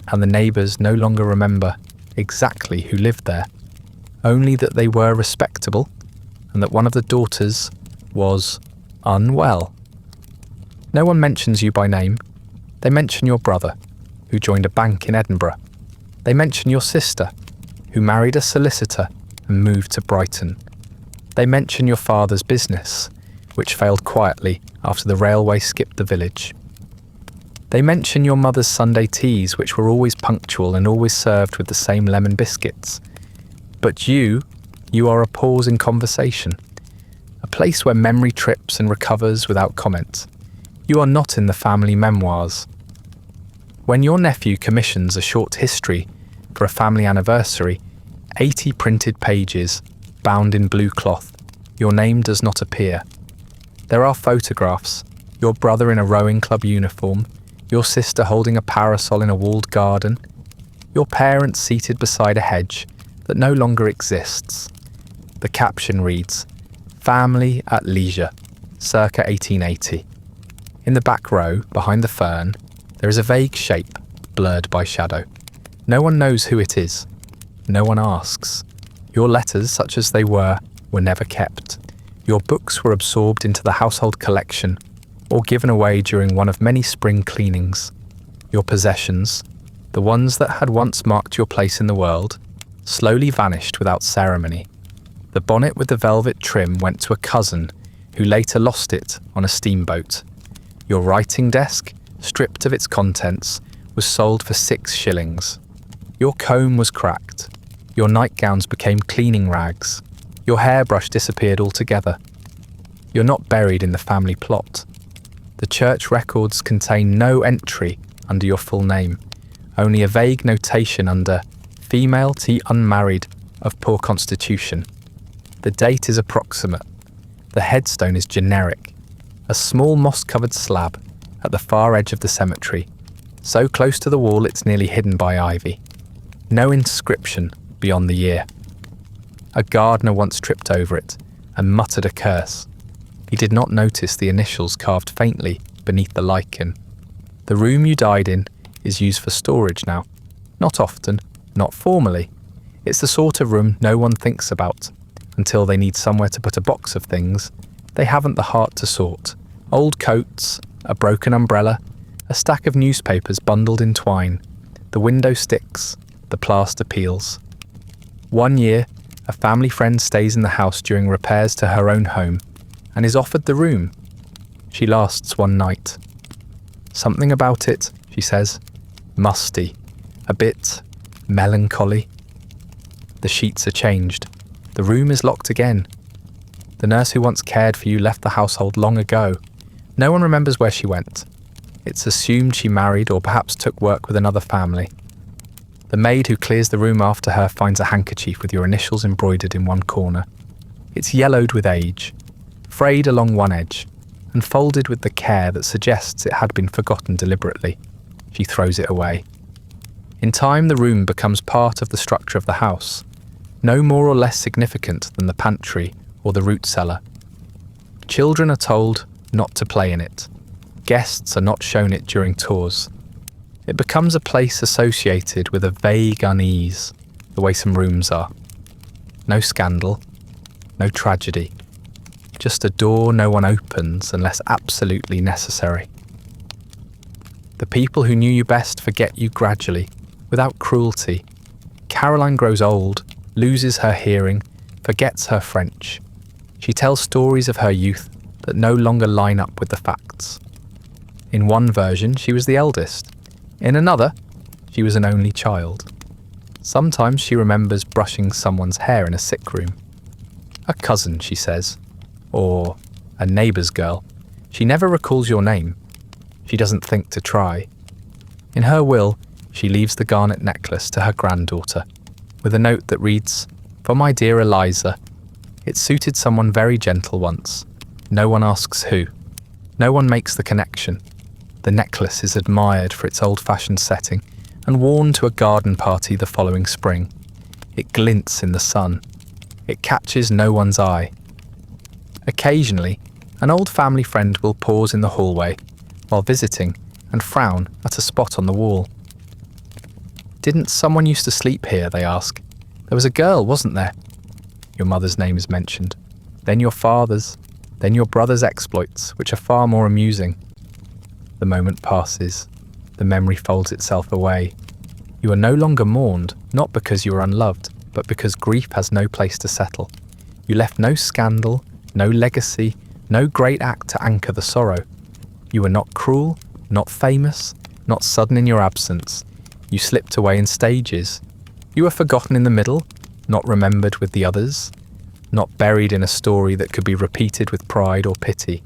S1: and the neighbours no longer remember exactly who lived there, only that they were respectable and that one of the daughters was unwell. No one mentions you by name. They mention your brother, who joined a bank in Edinburgh. They mention your sister, who married a solicitor and moved to Brighton. They mention your father's business, which failed quietly after the railway skipped the village. They mention your mother's Sunday teas, which were always punctual and always served with the same lemon biscuits. But you are a pause in conversation, a place where memory trips and recovers without comment. You are not in the family memoirs. When your nephew commissions a short history for a family anniversary, 80 printed pages, bound in blue cloth. Your name does not appear. There are photographs, your brother in a rowing club uniform, your sister holding a parasol in a walled garden, your parents seated beside a hedge that no longer exists. The caption reads, "Family at Leisure, circa 1880. In the back row, behind the fern, there is a vague shape, blurred by shadow. No one knows who it is. No one asks. Your letters, such as they were never kept. Your books were absorbed into the household collection or given away during one of many spring cleanings. Your possessions, the ones that had once marked your place in the world, slowly vanished without ceremony. The bonnet with the velvet trim went to a cousin who later lost it on a steamboat. Your writing desk, stripped of its contents, was sold for 6 shillings. Your comb was cracked. Your nightgowns became cleaning rags. Your hairbrush disappeared altogether. You're not buried in the family plot. The church records contain no entry under your full name, only a vague notation under female to unmarried of poor constitution. The date is approximate. The headstone is generic. A small moss-covered slab at the far edge of the cemetery, so close to the wall it's nearly hidden by ivy. No inscription beyond the year. A gardener once tripped over it and muttered a curse. He did not notice the initials carved faintly beneath the lichen. The room you died in is used for storage now. Not often, not formally. It's the sort of room no one thinks about until they need somewhere to put a box of things they haven't the heart to sort. Old coats, a broken umbrella, a stack of newspapers bundled in twine, the window sticks, the plaster peels. One year, a family friend stays in the house during repairs to her own home and is offered the room. She lasts one night. Something about it, she says, musty, a bit melancholy. The sheets are changed. The room is locked again. The nurse who once cared for you left the household long ago. No one remembers where she went. It's assumed she married or perhaps took work with another family. The maid who clears the room after her finds a handkerchief with your initials embroidered in one corner. It's yellowed with age, frayed along one edge, and folded with the care that suggests it had been forgotten deliberately. She throws it away. In time, the room becomes part of the structure of the house, no more or less significant than the pantry or the root cellar. Children are told not to play in it. Guests are not shown it during tours. It becomes a place associated with a vague unease, the way some rooms are. No scandal, no tragedy. Just a door no one opens unless absolutely necessary. The people who knew you best forget you gradually, without cruelty. Caroline grows old, loses her hearing, forgets her French. She tells stories of her youth that no longer line up with the facts. In one version, she was the eldest. In another, she was an only child. Sometimes she remembers brushing someone's hair in a sick room. A cousin, she says, or a neighbour's girl. She never recalls your name. She doesn't think to try. In her will, she leaves the garnet necklace to her granddaughter, with a note that reads, "For my dear Eliza, it suited someone very gentle once. No one asks who. No one makes the connection. The necklace is admired for its old-fashioned setting and worn to a garden party the following spring. It glints in the sun. It catches no one's eye. Occasionally, an old family friend will pause in the hallway while visiting and frown at a spot on the wall. Didn't someone used to sleep here, they ask. There was a girl, wasn't there? Your mother's name is mentioned. Then your father's. Then your brother's exploits, which are far more amusing. The moment passes. The memory folds itself away. You are no longer mourned, not because you are unloved, but because grief has no place to settle. You left no scandal, no legacy, no great act to anchor the sorrow. You were not cruel, not famous, not sudden in your absence. You slipped away in stages. You were forgotten in the middle, not remembered with the others, not buried in a story that could be repeated with pride or pity.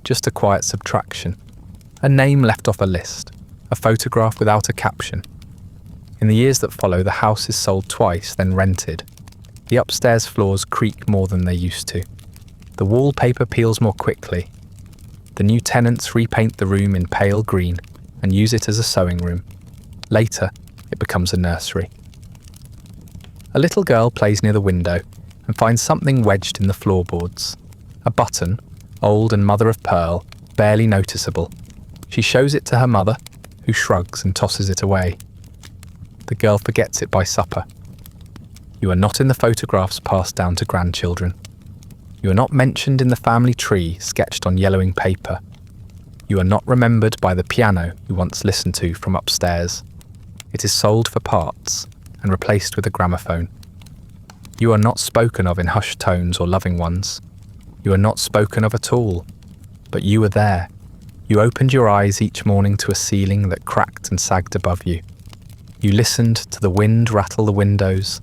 S1: Just a quiet subtraction. A name left off a list. A photograph without a caption. In the years that follow, the house is sold twice, then rented. The upstairs floors creak more than they used to. The wallpaper peels more quickly. The new tenants repaint the room in pale green and use it as a sewing room. Later, it becomes a nursery. A little girl plays near the window and finds something wedged in the floorboards. A button, old and mother of pearl, barely noticeable. She shows it to her mother, who shrugs and tosses it away. The girl forgets it by supper. You are not in the photographs passed down to grandchildren. You are not mentioned in the family tree sketched on yellowing paper. You are not remembered by the piano you once listened to from upstairs. It is sold for parts and replaced with a gramophone. You are not spoken of in hushed tones or loving ones. You are not spoken of at all, but you were there. You opened your eyes each morning to a ceiling that cracked and sagged above you. You listened to the wind rattle the windows,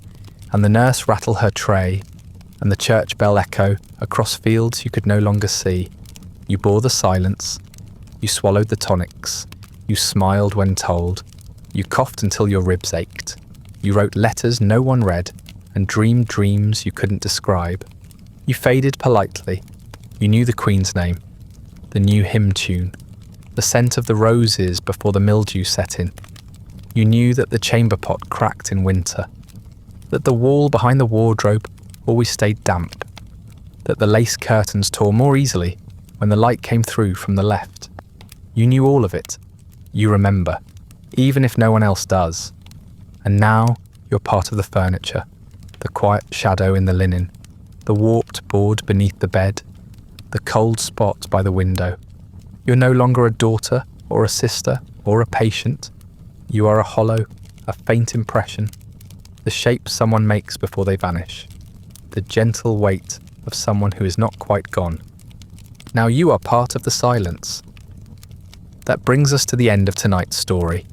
S1: and the nurse rattle her tray, and the church bell echo across fields you could no longer see. You bore the silence. You swallowed the tonics. You smiled when told. You coughed until your ribs ached. You wrote letters no one read, and dreamed dreams you couldn't describe. You faded politely. You knew the Queen's name, the new hymn tune, the scent of the roses before the mildew set in. You knew that the chamber pot cracked in winter, that the wall behind the wardrobe always stayed damp, that the lace curtains tore more easily when the light came through from the left. You knew all of it. You remember, even if no one else does. And now you're part of the furniture, the quiet shadow in the linen, the warped board beneath the bed, the cold spot by the window. You're no longer a daughter or a sister or a patient. You are a hollow, a faint impression, the shape someone makes before they vanish, the gentle weight of someone who is not quite gone. Now you are part of the silence. That brings us to the end of tonight's story.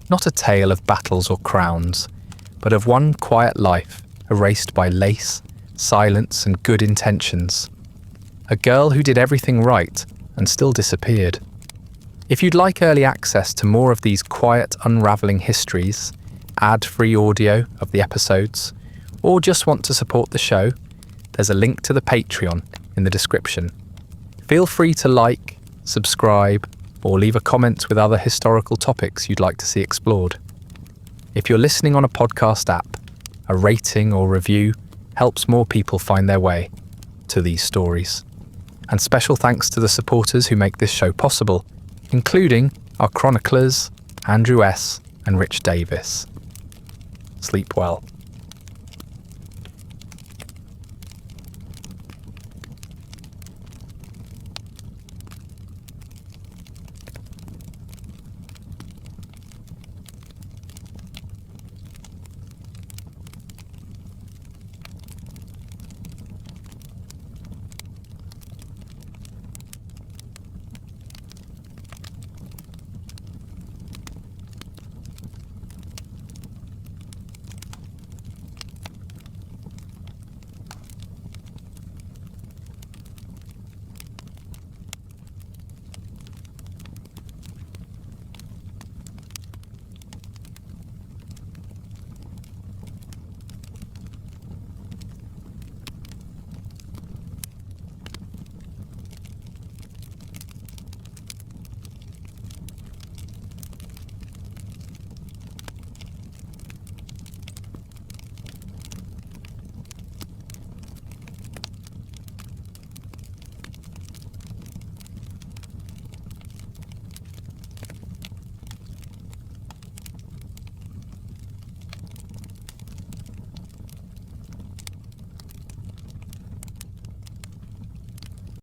S1: Not a tale of battles or crowns, but of one quiet life erased by lace, silence, and good intentions. A girl who did everything right and still disappeared. If you'd like early access to more of these quiet, unravelling histories, ad-free audio of the episodes, or just want to support the show, there's a link to the Patreon in the description. Feel free to like, subscribe, or leave a comment with other historical topics you'd like to see explored. If you're listening on a podcast app, a rating or review helps more people find their way to these stories. And special thanks to the supporters who make this show possible, including our chroniclers, Andrew S. and Rich Davis. Sleep well.